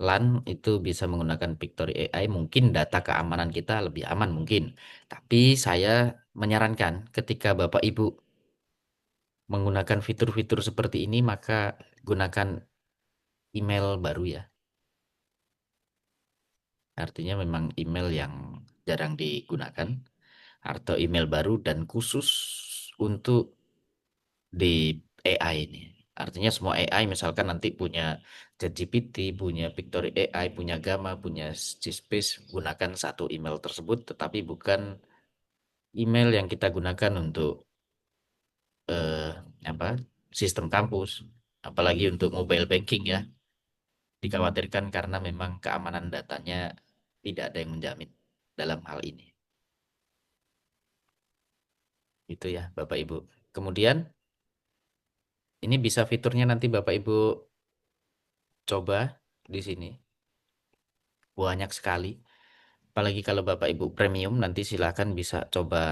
LAN itu bisa menggunakan Pictory AI. Mungkin data keamanan kita lebih aman mungkin. Tapi saya menyarankan ketika Bapak Ibu menggunakan fitur-fitur seperti ini, maka gunakan email baru ya. Artinya memang email yang jarang digunakan atau email baru dan khusus untuk di AI ini. Artinya semua AI misalkan nanti punya ChatGPT, punya Pictory AI, punya Gamma, punya G-Space, gunakan satu email tersebut, tetapi bukan email yang kita gunakan untuk eh, apa sistem kampus, apalagi untuk mobile banking ya. Dikhawatirkan karena memang keamanan datanya tidak ada yang menjamin dalam hal ini. Itu ya Bapak Ibu. Kemudian ini bisa fiturnya nanti Bapak Ibu coba di sini. Banyak sekali. Apalagi kalau Bapak Ibu premium, nanti silakan bisa coba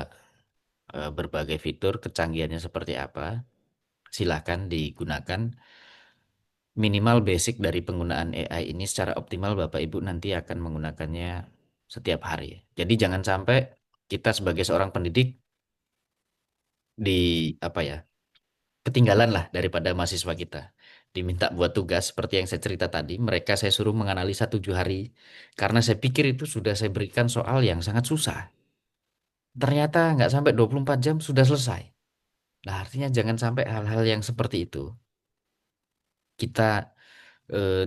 berbagai fitur, kecanggihannya seperti apa. Silakan digunakan. Minimal basic dari penggunaan AI ini secara optimal Bapak Ibu nanti akan menggunakannya setiap hari. Jadi jangan sampai kita sebagai seorang pendidik di apa ya, ketinggalan lah daripada mahasiswa kita. Diminta buat tugas seperti yang saya cerita tadi, mereka saya suruh menganalisa 7 hari karena saya pikir itu sudah saya berikan soal yang sangat susah. Ternyata nggak sampai 24 jam sudah selesai. Nah, artinya jangan sampai hal-hal yang seperti itu. Kita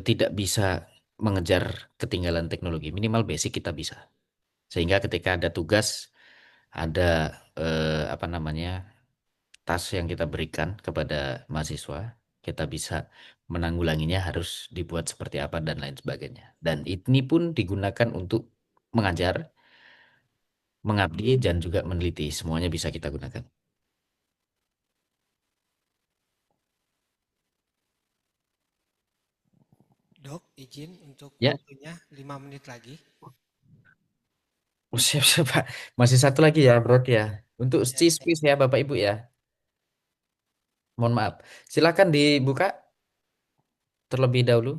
tidak bisa mengejar ketinggalan teknologi. Minimal basic kita bisa. Sehingga ketika ada tugas, ada apa namanya, tas yang kita berikan kepada mahasiswa, kita bisa menanggulanginya harus dibuat seperti apa dan lain sebagainya. Dan ini pun digunakan untuk mengajar, mengabdi, dan juga meneliti. Semuanya bisa kita gunakan. Dok, izin untuk Ya, waktunya 5 menit lagi. oh, siap, siap, Pak. Masih satu lagi ya, Bro ya. Untuk Ya, C-Space ya, Bapak Ibu ya. Mohon maaf. Silakan dibuka terlebih dahulu.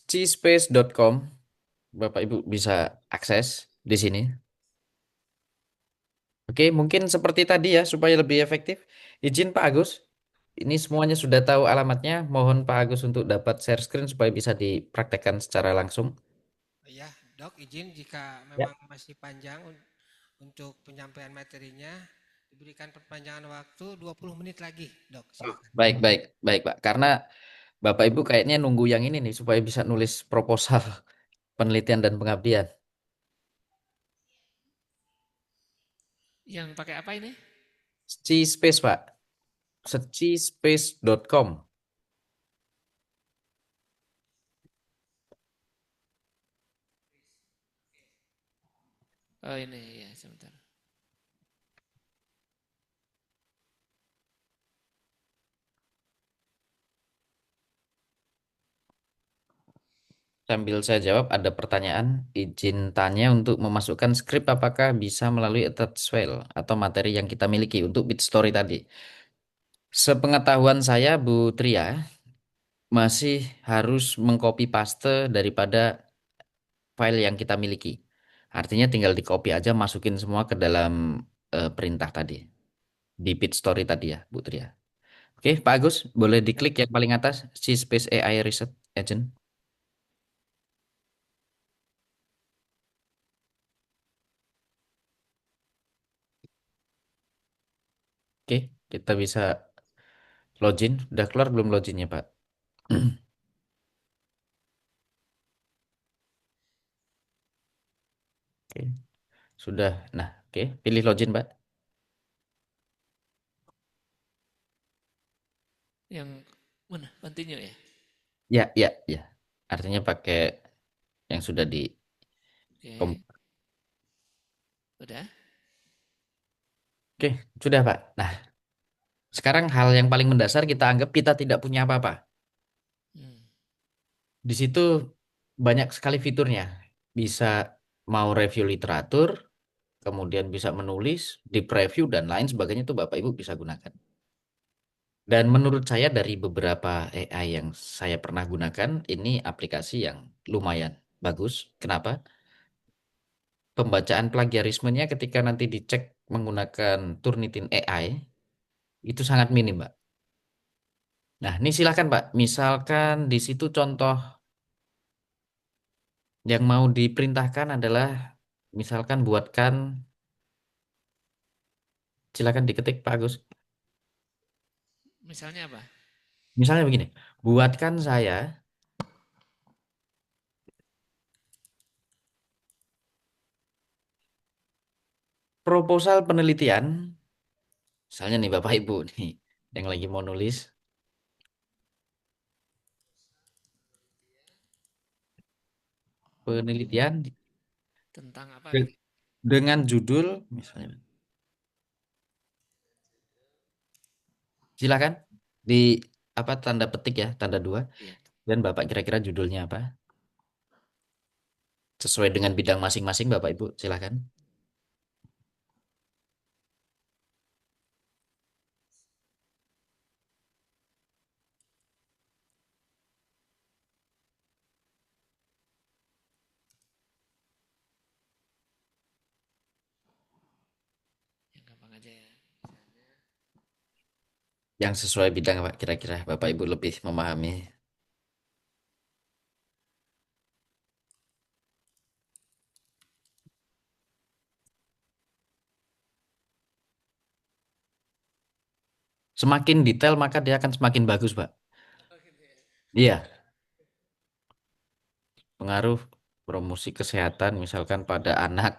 cspace.com. Bapak Ibu bisa akses di sini. Oke, mungkin seperti tadi ya, supaya lebih efektif. Izin Pak Agus, ini semuanya sudah tahu alamatnya. Mohon Pak Agus untuk dapat share screen supaya bisa dipraktekkan secara langsung. ya, Dok, izin jika Ya. memang masih panjang untuk penyampaian materinya, diberikan perpanjangan waktu 20 menit lagi, Dok. Oh, Silakan. baik, baik, baik, Pak. Karena Bapak Ibu kayaknya nunggu yang ini nih, supaya bisa nulis proposal penelitian dan pengabdian. Yang pakai apa ini? Cspace, Pak. Cspace.com. Oh ini ya, sebentar. Sambil saya jawab, ada pertanyaan. Izin tanya untuk memasukkan skrip apakah bisa melalui attached file atau materi yang kita miliki untuk bit story tadi. Sepengetahuan saya, Bu Tria, masih harus mengcopy paste daripada file yang kita miliki. Artinya tinggal di copy aja, masukin semua ke dalam perintah tadi. Di bit story tadi ya, Bu Tria. Oke, Pak Agus, boleh Ya, diklik yang paling atas, si Space AI Research Agent. Oke, kita bisa login. Udah keluar belum loginnya, Pak? Oke, sudah. Nah, oke, pilih login, Pak. Yang mana? Continue ya? Ya, ya, ya. Artinya pakai yang sudah di Oke, udah. Oke, sudah, Pak. Nah, Sekarang hal yang paling mendasar kita anggap kita tidak punya apa-apa. Hmm. Di situ banyak sekali fiturnya. Bisa mau review literatur, kemudian bisa menulis, di preview dan lain sebagainya itu Bapak Ibu bisa gunakan. Dan menurut saya dari beberapa AI yang saya pernah gunakan, ini aplikasi yang lumayan bagus. Kenapa? Pembacaan plagiarismenya ketika nanti dicek menggunakan Turnitin AI itu sangat minim, Pak. Nah, ini silakan, Pak. Misalkan di situ contoh yang mau diperintahkan adalah misalkan buatkan, silakan diketik Pak Agus. Misalnya apa? Misalnya begini, buatkan saya proposal penelitian, misalnya nih Bapak Ibu nih yang lagi mau nulis penelitian Tentang apa de- gitu? dengan judul misalnya. Silakan di apa tanda petik ya, tanda dua. Iya. Dan Bapak kira-kira judulnya apa? Sesuai dengan bidang masing-masing Bapak Ibu, silakan. Yang gampang aja ya. Yang sesuai bidang apa kira-kira Bapak Ibu lebih memahami. Semakin detail maka dia akan semakin bagus, Pak. Iya, pengaruh promosi kesehatan misalkan pada anak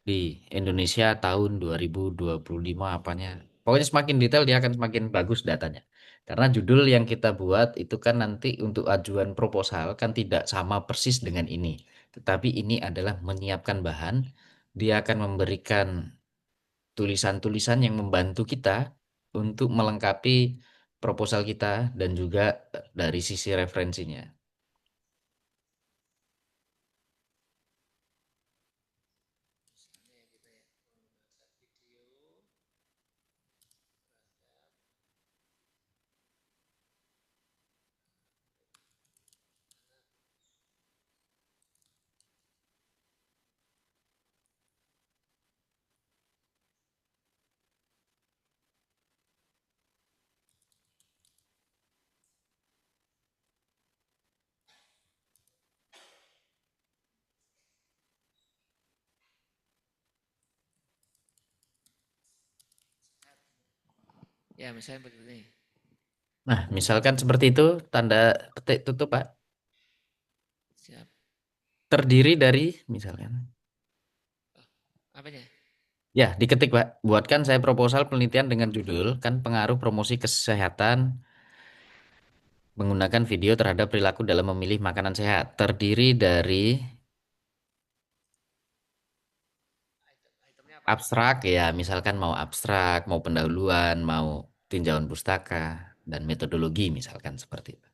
di Indonesia tahun 2025 apanya. Pokoknya semakin detail dia akan semakin bagus datanya. Karena judul yang kita buat itu kan nanti untuk ajuan proposal kan tidak sama persis dengan ini. Tetapi ini adalah menyiapkan bahan, dia akan memberikan tulisan-tulisan yang membantu kita untuk melengkapi proposal kita dan juga dari sisi referensinya. Ya, misalnya begini. Nah, misalkan seperti itu, tanda petik tutup, Pak. Siap. Terdiri dari, misalkan. Apanya? Ya, diketik, Pak. Buatkan saya proposal penelitian dengan judul, kan pengaruh promosi kesehatan menggunakan video terhadap perilaku dalam memilih makanan sehat. Terdiri dari Itemnya apa? abstrak, ya, misalkan mau abstrak, mau pendahuluan, mau tinjauan pustaka, dan metodologi, misalkan seperti itu.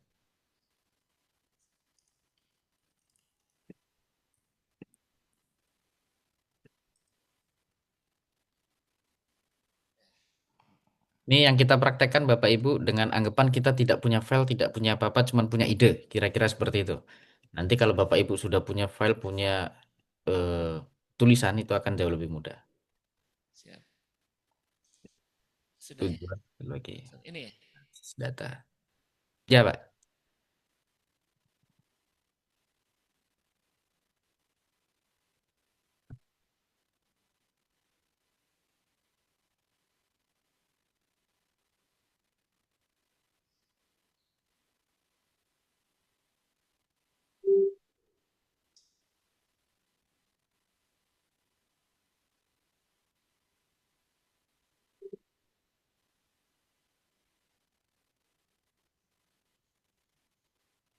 Ini yang kita praktekkan Bapak Ibu dengan anggapan kita tidak punya file, tidak punya apa-apa, cuma punya ide. Kira-kira seperti itu. Nanti kalau Bapak Ibu sudah punya file, punya eh, tulisan itu akan jauh lebih mudah. Siap. Sudah ya? Tujuan lagi Ini ya? data. Ya, Pak.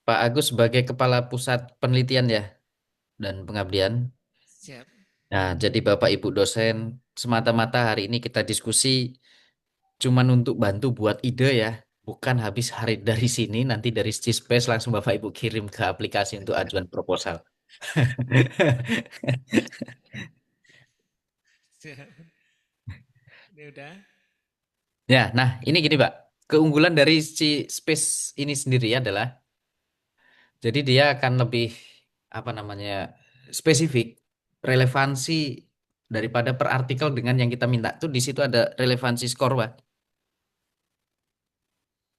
Pak Agus sebagai Kepala Pusat Penelitian ya dan Pengabdian. Siap. Nah, jadi Bapak Ibu dosen, semata-mata hari ini kita diskusi cuman untuk bantu buat ide ya. Bukan habis hari dari sini, nanti dari Space langsung Bapak Ibu kirim ke aplikasi untuk ajuan proposal. Ini udah. Ya, nah ini gini Pak. Keunggulan dari si Space ini sendiri adalah, jadi dia akan lebih, apa namanya, spesifik, relevansi daripada per artikel dengan yang kita minta. Tuh di situ ada relevansi skor Pak.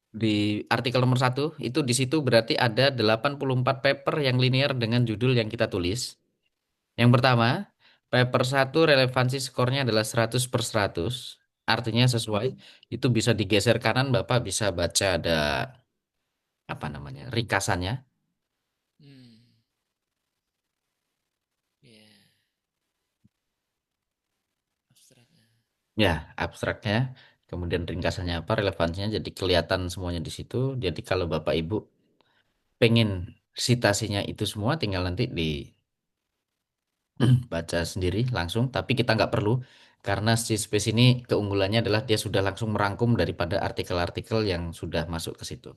Di artikel nomor 1 itu di situ berarti ada 84 paper yang linear dengan judul yang kita tulis. Yang pertama, paper 1 relevansi skornya adalah 100/100. Artinya sesuai, itu bisa digeser kanan, Bapak bisa baca ada, apa namanya, ringkasannya. Hmm. Ya, abstraknya. Ya, abstraknya. Kemudian ringkasannya apa, relevansinya jadi kelihatan semuanya di situ. Jadi kalau Bapak Ibu pengen citasinya itu semua, tinggal nanti dibaca sendiri langsung. Tapi kita nggak perlu, karena si Space ini keunggulannya adalah dia sudah langsung merangkum daripada artikel-artikel yang sudah masuk ke situ.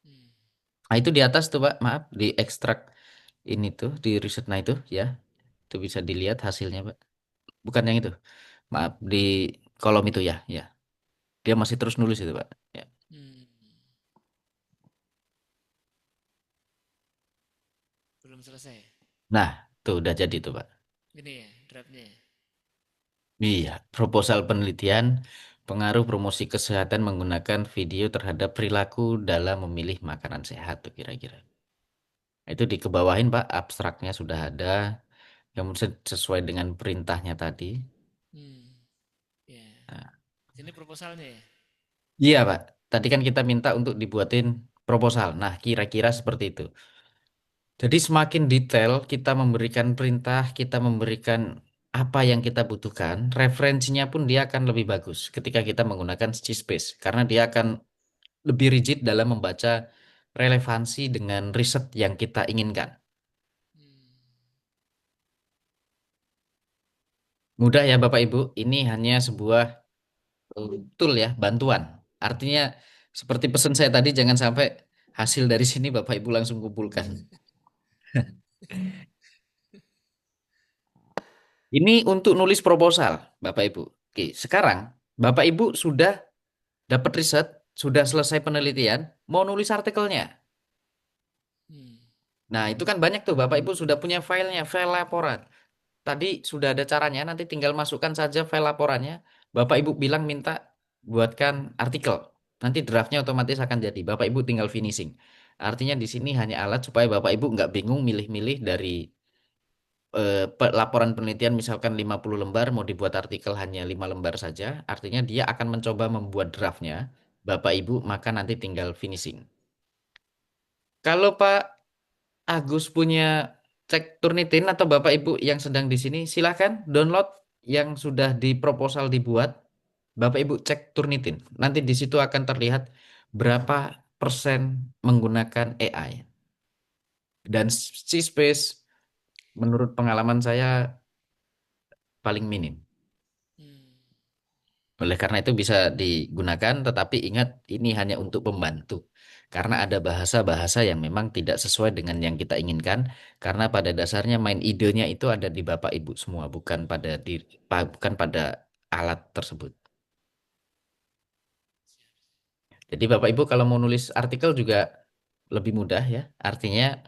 Hmm. Nah itu di atas tuh Pak, maaf, di ekstrak ini tuh, di riset, nah itu ya, itu bisa dilihat hasilnya Pak. Bukan yang itu, maaf, di kolom itu ya, ya. Dia masih terus nulis itu Pak. Ya. Hmm. Belum selesai. Nah, tuh udah jadi tuh Pak. Ini ya, draftnya ya. Iya, proposal penelitian pengaruh promosi kesehatan menggunakan video terhadap perilaku dalam memilih makanan sehat tuh kira-kira. Nah, itu dikebawahin Pak, abstraknya sudah ada, kemudian sesuai dengan perintahnya tadi. Hmm. Ya. Nah, Ini proposalnya ya. iya Pak, tadi kan kita minta untuk dibuatin proposal. Nah, kira-kira seperti itu. Jadi semakin detail kita memberikan perintah, kita memberikan apa yang kita butuhkan, referensinya pun dia akan lebih bagus ketika kita menggunakan Space, karena dia akan lebih rigid dalam membaca relevansi dengan riset yang kita inginkan. Hmm. Mudah ya Bapak Ibu, ini hanya sebuah tool ya, bantuan. Artinya seperti pesan saya tadi, jangan sampai hasil dari sini Bapak Ibu langsung kumpulkan. Ini untuk nulis proposal, Bapak Ibu. Oke, sekarang Bapak Ibu sudah dapat riset, sudah selesai penelitian, mau nulis artikelnya. Hmm. Nah, itu kan banyak tuh, Bapak Ibu sudah punya filenya, file laporan. Tadi sudah ada caranya, nanti tinggal masukkan saja file laporannya. Bapak Ibu bilang minta buatkan artikel. Nanti draftnya otomatis akan jadi. Bapak Ibu tinggal finishing. Artinya di sini hanya alat supaya Bapak Ibu nggak bingung milih-milih dari laporan penelitian misalkan 50 lembar, mau dibuat artikel hanya 5 lembar saja. Artinya dia akan mencoba membuat draftnya. Bapak Ibu maka nanti tinggal finishing. Kalau Pak Agus punya cek Turnitin atau Bapak Ibu yang sedang di sini, silahkan download yang sudah di proposal dibuat. Bapak Ibu cek Turnitin. Nanti di situ akan terlihat berapa persen menggunakan AI. Dan C-Space menurut pengalaman saya paling minim. Hmm. Oleh karena itu bisa digunakan, tetapi ingat ini hanya untuk pembantu. Karena ada bahasa-bahasa yang memang tidak sesuai dengan yang kita inginkan, karena pada dasarnya main idenya itu ada di Bapak Ibu semua, bukan pada alat tersebut. Jadi Bapak Ibu kalau mau nulis artikel juga lebih mudah ya. Artinya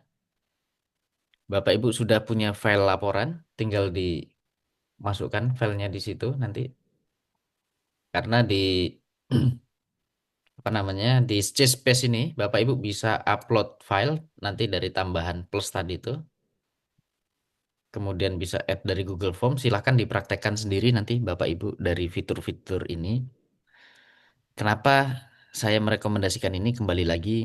Bapak Ibu sudah punya file laporan, tinggal dimasukkan filenya di situ nanti. Karena di apa namanya, di Space ini Bapak Ibu bisa upload file nanti dari tambahan plus tadi itu, kemudian bisa add dari Google Form. Silahkan dipraktekkan sendiri nanti Bapak Ibu dari fitur-fitur ini. Kenapa saya merekomendasikan ini? Kembali lagi,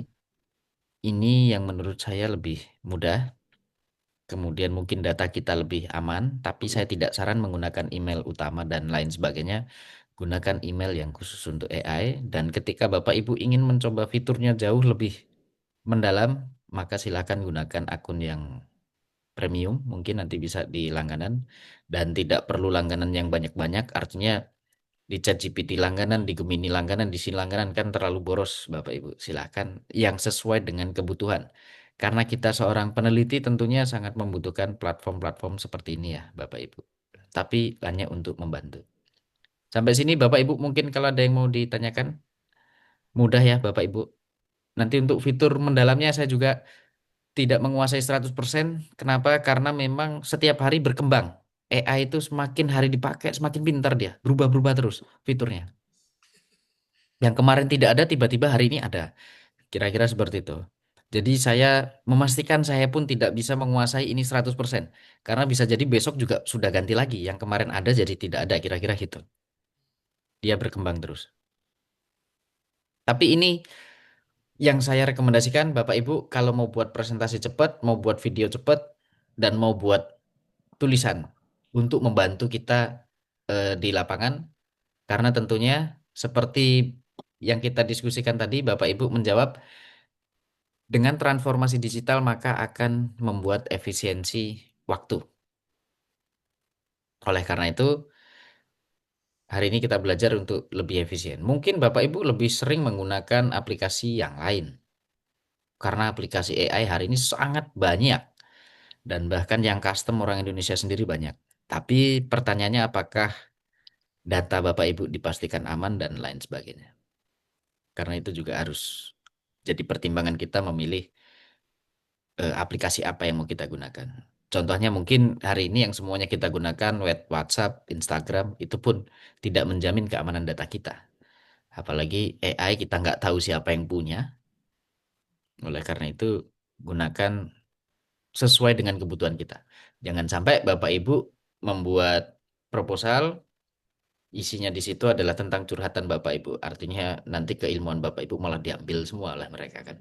ini yang menurut saya lebih mudah, kemudian mungkin data kita lebih aman, tapi saya tidak saran menggunakan email utama dan lain sebagainya. Gunakan email yang khusus untuk AI, dan ketika Bapak Ibu ingin mencoba fiturnya jauh lebih mendalam, maka silakan gunakan akun yang premium, mungkin nanti bisa di langganan, dan tidak perlu langganan yang banyak-banyak. Artinya Di ChatGPT langganan, di Gemini langganan, di sini langganan kan terlalu boros, Bapak Ibu. Silakan yang sesuai dengan kebutuhan. Karena kita seorang peneliti tentunya sangat membutuhkan platform-platform seperti ini ya, Bapak Ibu. Tapi hanya untuk membantu. Sampai sini Bapak Ibu mungkin kalau ada yang mau ditanyakan, mudah ya Bapak Ibu. Nanti untuk fitur mendalamnya saya juga tidak menguasai 100%. Kenapa? Karena memang setiap hari berkembang. AI itu semakin hari dipakai, semakin pintar dia. Berubah-berubah terus fiturnya. Yang kemarin tidak ada, tiba-tiba hari ini ada. Kira-kira seperti itu. Jadi saya memastikan saya pun tidak bisa menguasai ini 100%. Karena bisa jadi besok juga sudah ganti lagi. Yang kemarin ada jadi tidak ada, kira-kira gitu. Dia berkembang terus. Tapi ini yang saya rekomendasikan, Bapak Ibu, kalau mau buat presentasi cepat, mau buat video cepat, dan mau buat tulisan untuk membantu kita di lapangan, karena tentunya seperti yang kita diskusikan tadi, Bapak Ibu menjawab, dengan transformasi digital maka akan membuat efisiensi waktu. Oleh karena itu, hari ini kita belajar untuk lebih efisien. Mungkin Bapak Ibu lebih sering menggunakan aplikasi yang lain, karena aplikasi AI hari ini sangat banyak. Dan bahkan yang custom orang Indonesia sendiri banyak. Tapi pertanyaannya apakah data Bapak Ibu dipastikan aman dan lain sebagainya. Karena itu juga harus jadi pertimbangan kita memilih aplikasi apa yang mau kita gunakan. Contohnya mungkin hari ini yang semuanya kita gunakan web, WhatsApp, Instagram, itu pun tidak menjamin keamanan data kita. Apalagi AI kita nggak tahu siapa yang punya. Oleh karena itu gunakan sesuai dengan kebutuhan kita. Jangan sampai Bapak Ibu membuat proposal, isinya di situ adalah tentang curhatan Bapak Ibu. Artinya nanti keilmuan Bapak Ibu malah diambil semua oleh mereka kan.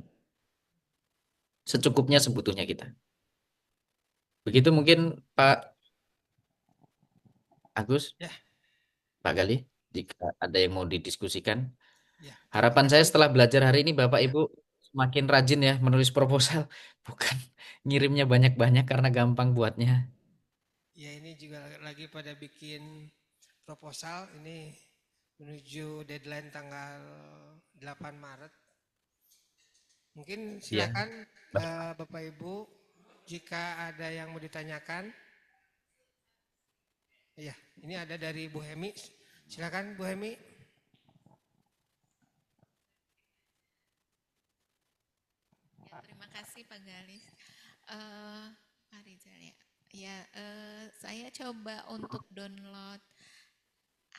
Secukupnya sebutuhnya kita. Begitu mungkin Pak Agus, Ya, Pak Gali, jika ada yang mau didiskusikan. ya. Harapan saya setelah belajar hari ini Bapak Ibu semakin rajin ya menulis proposal. Bukan ngirimnya banyak-banyak karena gampang buatnya. Ya, ini juga lagi pada bikin proposal ini menuju deadline tanggal 8 Maret. Mungkin Iya. silakan Bapak Ibu jika ada yang mau ditanyakan. Iya, ini ada dari Bu Hemi. Silakan Bu Hemi. Ya, terima kasih Pak Galis. Pak Rizal ya. Ya, saya coba untuk download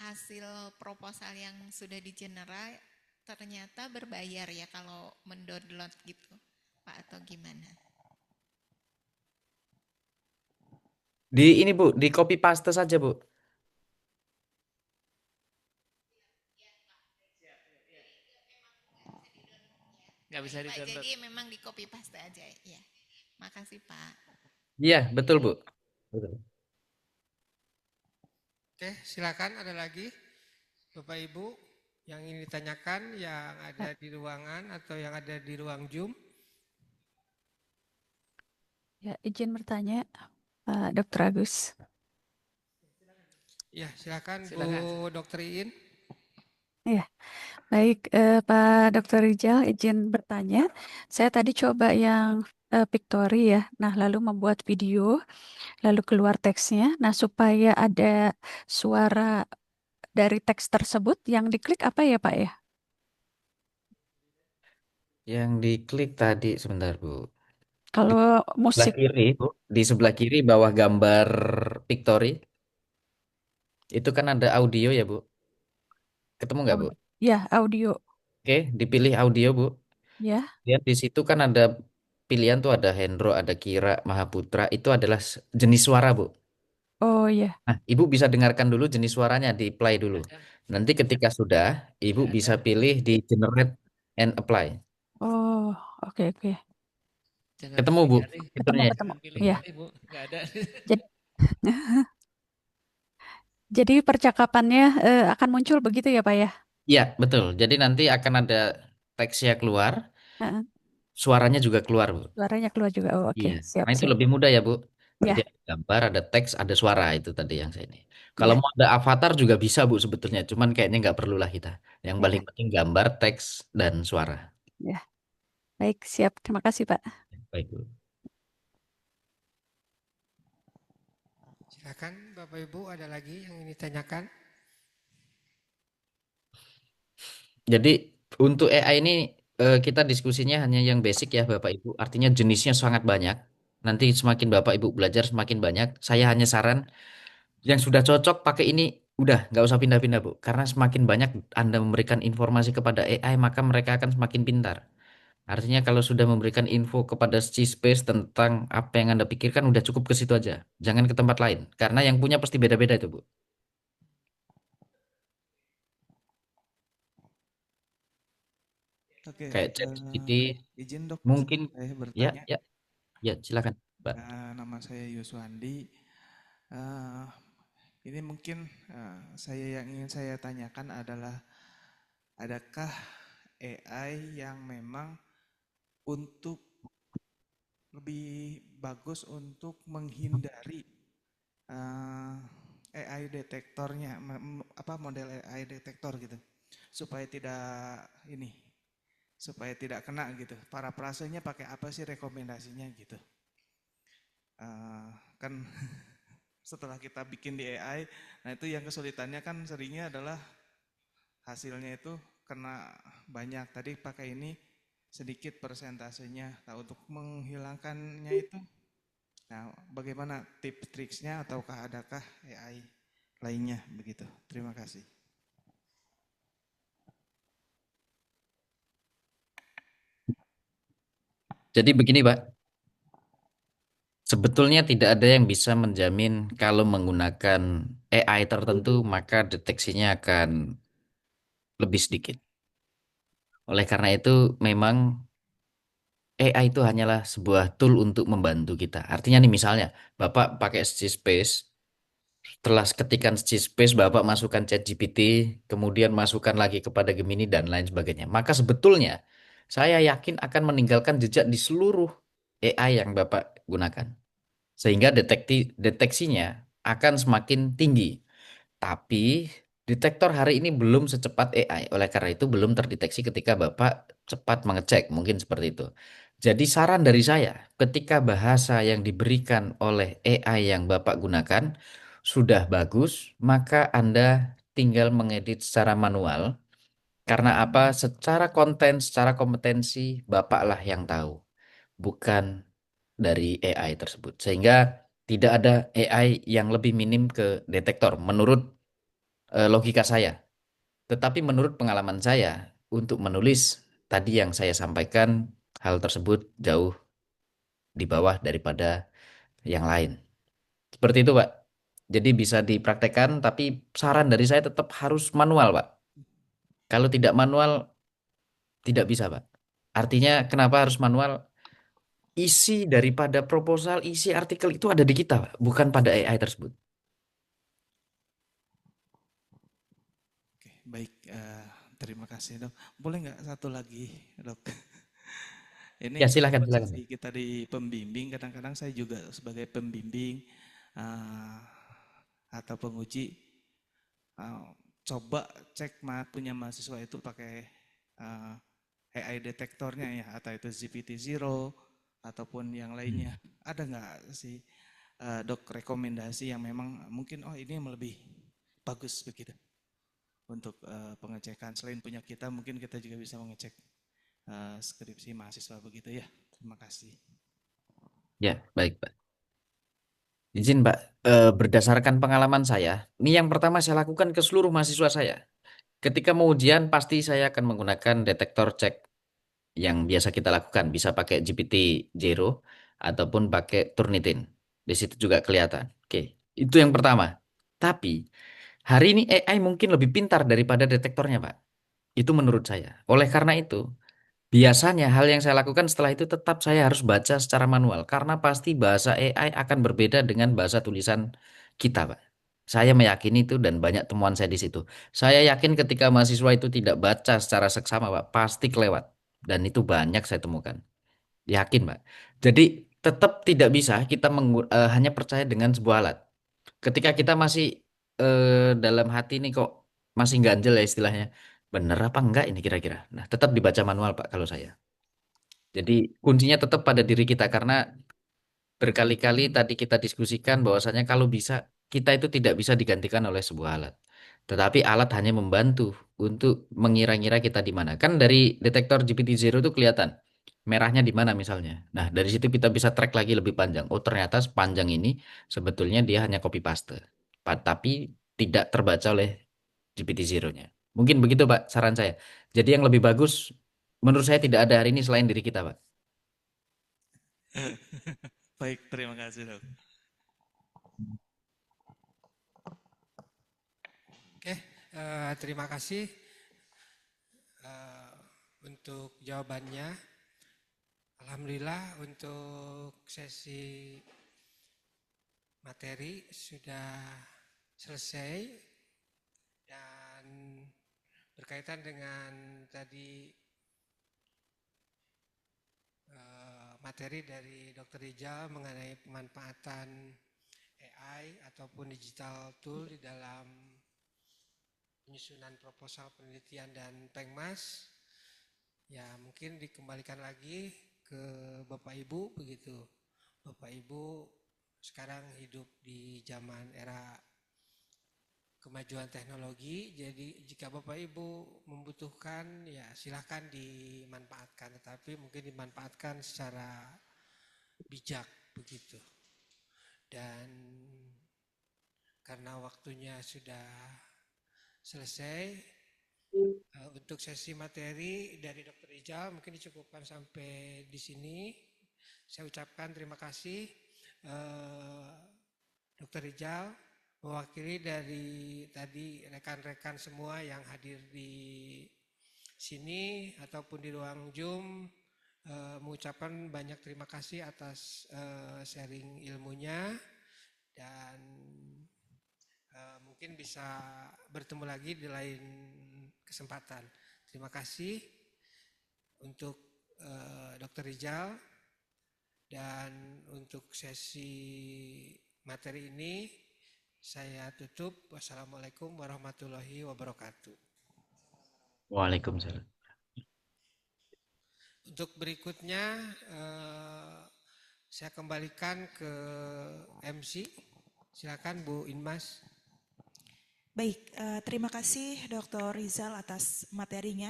hasil proposal yang sudah di-generate, ternyata berbayar ya kalau mendownload gitu, Pak, atau gimana? Di ini Bu, di copy paste saja Bu. Nggak bisa Pak, di-download. jadi memang di copy paste aja ya. Makasih Pak. Iya, betul Bu. Betul. Oke, silakan ada lagi Bapak Ibu yang ingin ditanyakan yang ada di ruangan atau yang ada di ruang Zoom. Ya, izin bertanya, Pak Dr. Agus. Ya, silakan. Silakan. Bu Dr. Iin. Ya, baik Pak Dr. Rijal, izin bertanya. Saya tadi coba yang Pictory ya, nah lalu membuat video, lalu keluar teksnya. Nah, supaya ada suara dari teks tersebut yang diklik apa ya Pak ya? Yang diklik tadi sebentar Bu. Kalau Sebelah musik, kiri Bu, di sebelah kiri bawah gambar Pictory itu kan ada audio ya Bu. Ketemu nggak Bu? ya audio, Oke, dipilih audio Bu. ya. Lihat di situ kan ada pilihan tuh ada Hendro, ada Kira, Mahaputra. Itu adalah jenis suara Bu. Oh ya, Nah, Ibu bisa dengarkan dulu jenis suaranya, di play dulu. Ada. Nanti ketika sudah, Ibu Tidak bisa ada. pilih di generate and apply. oh oke oke. Jangan Ketemu Bu pilih-pilih. Ketemu fiturnya. ketemu, Jangan ya. pilih-pilih Bu. Nggak ada. Jadi, jadi percakapannya akan muncul begitu ya Pak ya? Iya, betul. Jadi nanti akan ada teksnya keluar, Heeh, suaranya juga keluar Bu. suaranya keluar juga. Oh, oke, Iya, siap karena itu siap. lebih mudah ya Bu. Berarti Ya, ada gambar, ada teks, ada suara itu tadi yang saya ini. Kalau ya, mau ada avatar juga bisa Bu sebetulnya, cuman kayaknya nggak perlulah kita. Yang paling ya, penting gambar, teks, dan suara. ya. Baik, siap. Terima kasih, Pak. Baik Bu. Silakan Bapak Ibu, ada lagi yang ingin ditanyakan? Jadi untuk AI ini kita diskusinya hanya yang basic ya Bapak Ibu. Artinya jenisnya sangat banyak. Nanti semakin Bapak Ibu belajar semakin banyak. Saya hanya saran yang sudah cocok pakai ini udah nggak usah pindah-pindah Bu. Karena semakin banyak Anda memberikan informasi kepada AI maka mereka akan semakin pintar. Artinya kalau sudah memberikan info kepada si space tentang apa yang Anda pikirkan udah cukup ke situ aja. Jangan ke tempat lain. Karena yang punya pasti beda-beda itu Bu. Oke, Kayak ChatGPT izin dok, mungkin saya ya bertanya. ya ya silakan Mbak. Nama saya Yuswandi. Eh, ini mungkin yang ingin saya tanyakan adalah, adakah AI yang memang untuk lebih bagus untuk menghindari AI detektornya, model AI detektor gitu, supaya tidak kena gitu. Parafrasenya pakai apa sih rekomendasinya gitu? Kan setelah kita bikin di AI, nah itu yang kesulitannya kan seringnya adalah hasilnya itu kena banyak. Tadi pakai ini sedikit persentasenya. Nah untuk menghilangkannya itu, nah bagaimana tips triksnya ataukah adakah AI lainnya begitu? Terima kasih. Jadi begini Pak, sebetulnya tidak ada yang bisa menjamin kalau menggunakan AI tertentu maka deteksinya akan lebih sedikit. Oleh karena itu memang AI itu hanyalah sebuah tool untuk membantu kita. Artinya nih misalnya Bapak pakai Space, setelah ketikan Space Bapak masukkan ChatGPT, kemudian masukkan lagi kepada Gemini dan lain sebagainya. Maka sebetulnya saya yakin akan meninggalkan jejak di seluruh AI yang Bapak gunakan. Sehingga deteksinya akan semakin tinggi. Tapi detektor hari ini belum secepat AI. Oleh karena itu belum terdeteksi ketika Bapak cepat mengecek. Mungkin seperti itu. Jadi saran dari saya, ketika bahasa yang diberikan oleh AI yang Bapak gunakan sudah bagus, maka Anda tinggal mengedit secara manual. Karena apa? Secara konten, secara kompetensi, Bapaklah yang tahu. Bukan dari AI tersebut. Sehingga tidak ada AI yang lebih minim ke detektor menurut logika saya. Tetapi menurut pengalaman saya untuk menulis tadi yang saya sampaikan hal tersebut jauh di bawah daripada yang lain. Seperti itu, Pak. Jadi bisa dipraktekkan tapi saran dari saya tetap harus manual, Pak. Kalau tidak manual tidak bisa, Pak. Artinya kenapa harus manual? Isi daripada proposal, isi artikel itu ada di kita, Pak, bukan pada AI tersebut. Oke, baik. Terima kasih dok. Boleh nggak satu lagi dok? Ini Ya, silakan, silakan. posisi kita di pembimbing, kadang-kadang saya juga sebagai pembimbing atau penguji, coba cek punya mahasiswa itu pakai AI detektornya ya, atau itu GPT-0 ataupun yang lainnya. Ada nggak sih dok rekomendasi yang memang mungkin ini yang lebih bagus begitu untuk pengecekan? Selain punya kita, mungkin kita juga bisa mengecek skripsi mahasiswa begitu ya. Terima kasih. Ya, baik, Pak. Izin, Pak, berdasarkan pengalaman saya, ini yang pertama saya lakukan ke seluruh mahasiswa saya. Ketika mau ujian, pasti saya akan menggunakan detektor cek yang biasa kita lakukan. Bisa pakai GPT-0 ataupun pakai Turnitin. Di situ juga kelihatan. Oke, itu yang pertama. Tapi, hari ini AI mungkin lebih pintar daripada detektornya, Pak. Itu menurut saya. Oleh karena itu, biasanya hal yang saya lakukan setelah itu tetap saya harus baca secara manual karena pasti bahasa AI akan berbeda dengan bahasa tulisan kita, Pak. Saya meyakini itu dan banyak temuan saya di situ. Saya yakin ketika mahasiswa itu tidak baca secara seksama, Pak, pasti kelewat. Dan itu banyak saya temukan. Yakin, Pak. Jadi tetap tidak bisa kita hanya percaya dengan sebuah alat. Ketika kita masih dalam hati ini kok masih ganjel ya istilahnya, bener apa enggak ini kira-kira. Nah, tetap dibaca manual Pak kalau saya. Jadi kuncinya tetap pada diri kita karena berkali-kali tadi kita diskusikan bahwasanya kalau bisa kita itu tidak bisa digantikan oleh sebuah alat. Tetapi alat hanya membantu untuk mengira-ngira kita di mana. Kan dari detektor GPT-0 itu kelihatan merahnya di mana misalnya. Nah, dari situ kita bisa track lagi lebih panjang. Oh, ternyata sepanjang ini sebetulnya dia hanya copy paste. Tapi tidak terbaca oleh GPT-0-nya. Mungkin begitu, Pak, saran saya. Jadi yang lebih bagus menurut saya tidak ada hari ini selain diri kita, Pak. Baik, terima kasih Dok. Oke, terima kasih untuk jawabannya. Alhamdulillah untuk sesi materi sudah selesai dan berkaitan dengan tadi materi dari Dr. Rijal mengenai pemanfaatan AI ataupun digital tool di dalam penyusunan proposal penelitian dan Pengmas. Ya, mungkin dikembalikan lagi ke Bapak Ibu begitu. Bapak Ibu sekarang hidup di zaman era kemajuan teknologi, jadi jika Bapak Ibu membutuhkan ya silahkan dimanfaatkan, tetapi mungkin dimanfaatkan secara bijak begitu. Dan karena waktunya sudah selesai, untuk sesi materi dari Dr. Rijal mungkin dicukupkan sampai di sini. Saya ucapkan terima kasih Dr. Rijal mewakili dari tadi rekan-rekan semua yang hadir di sini ataupun di ruang Zoom, mengucapkan banyak terima kasih atas sharing ilmunya dan mungkin bisa bertemu lagi di lain kesempatan. Terima kasih untuk Dr. Rijal dan untuk sesi materi ini saya tutup. Wassalamualaikum warahmatullahi wabarakatuh. Waalaikumsalam. Untuk berikutnya saya kembalikan ke MC. Silakan Bu Inmas. Baik, terima kasih Dr. Rizal atas materinya.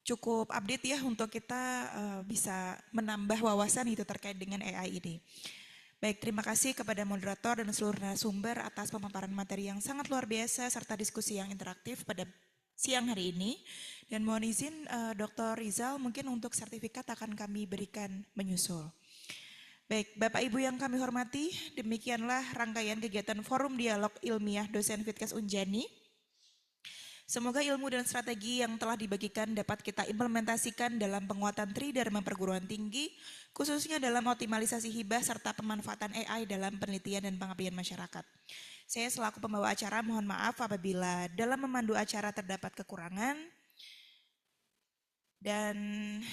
Cukup update ya untuk kita bisa menambah wawasan itu terkait dengan AI ini. Baik, terima kasih kepada moderator dan seluruh narasumber atas pemaparan materi yang sangat luar biasa serta diskusi yang interaktif pada siang hari ini. Dan mohon izin Dr. Rizal mungkin untuk sertifikat akan kami berikan menyusul. Baik, Bapak Ibu yang kami hormati, demikianlah rangkaian kegiatan Forum Dialog Ilmiah Dosen Fitkes Unjani. Semoga ilmu dan strategi yang telah dibagikan dapat kita implementasikan dalam penguatan Tridharma perguruan tinggi, khususnya dalam optimalisasi hibah serta pemanfaatan AI dalam penelitian dan pengabdian masyarakat. Saya selaku pembawa acara mohon maaf apabila dalam memandu acara terdapat kekurangan. Dan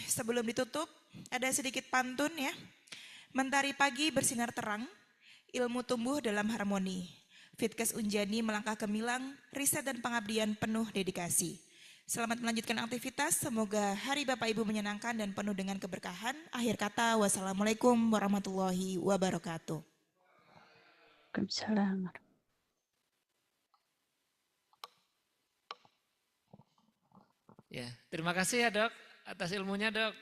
sebelum ditutup, ada sedikit pantun ya. Mentari pagi bersinar terang, ilmu tumbuh dalam harmoni. Fitkes Unjani melangkah gemilang, riset dan pengabdian penuh dedikasi. Selamat melanjutkan aktivitas, semoga hari Bapak Ibu menyenangkan dan penuh dengan keberkahan. Akhir kata, wassalamualaikum warahmatullahi wabarakatuh. Waalaikumsalam. Ya, terima kasih ya Dok atas ilmunya Dok.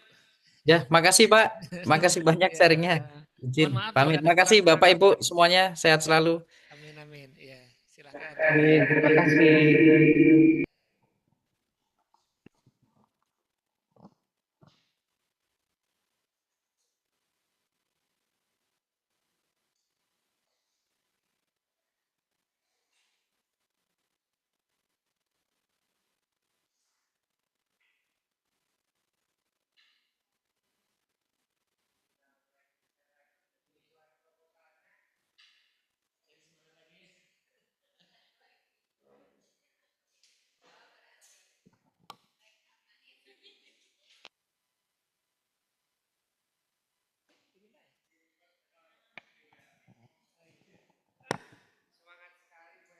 Ya, makasih Pak. Makasih banyak sharingnya. Izin pamit. Makasih Bapak Ibu semuanya sehat selalu. Amin amin. Ya, silakan. Amin. Terima kasih.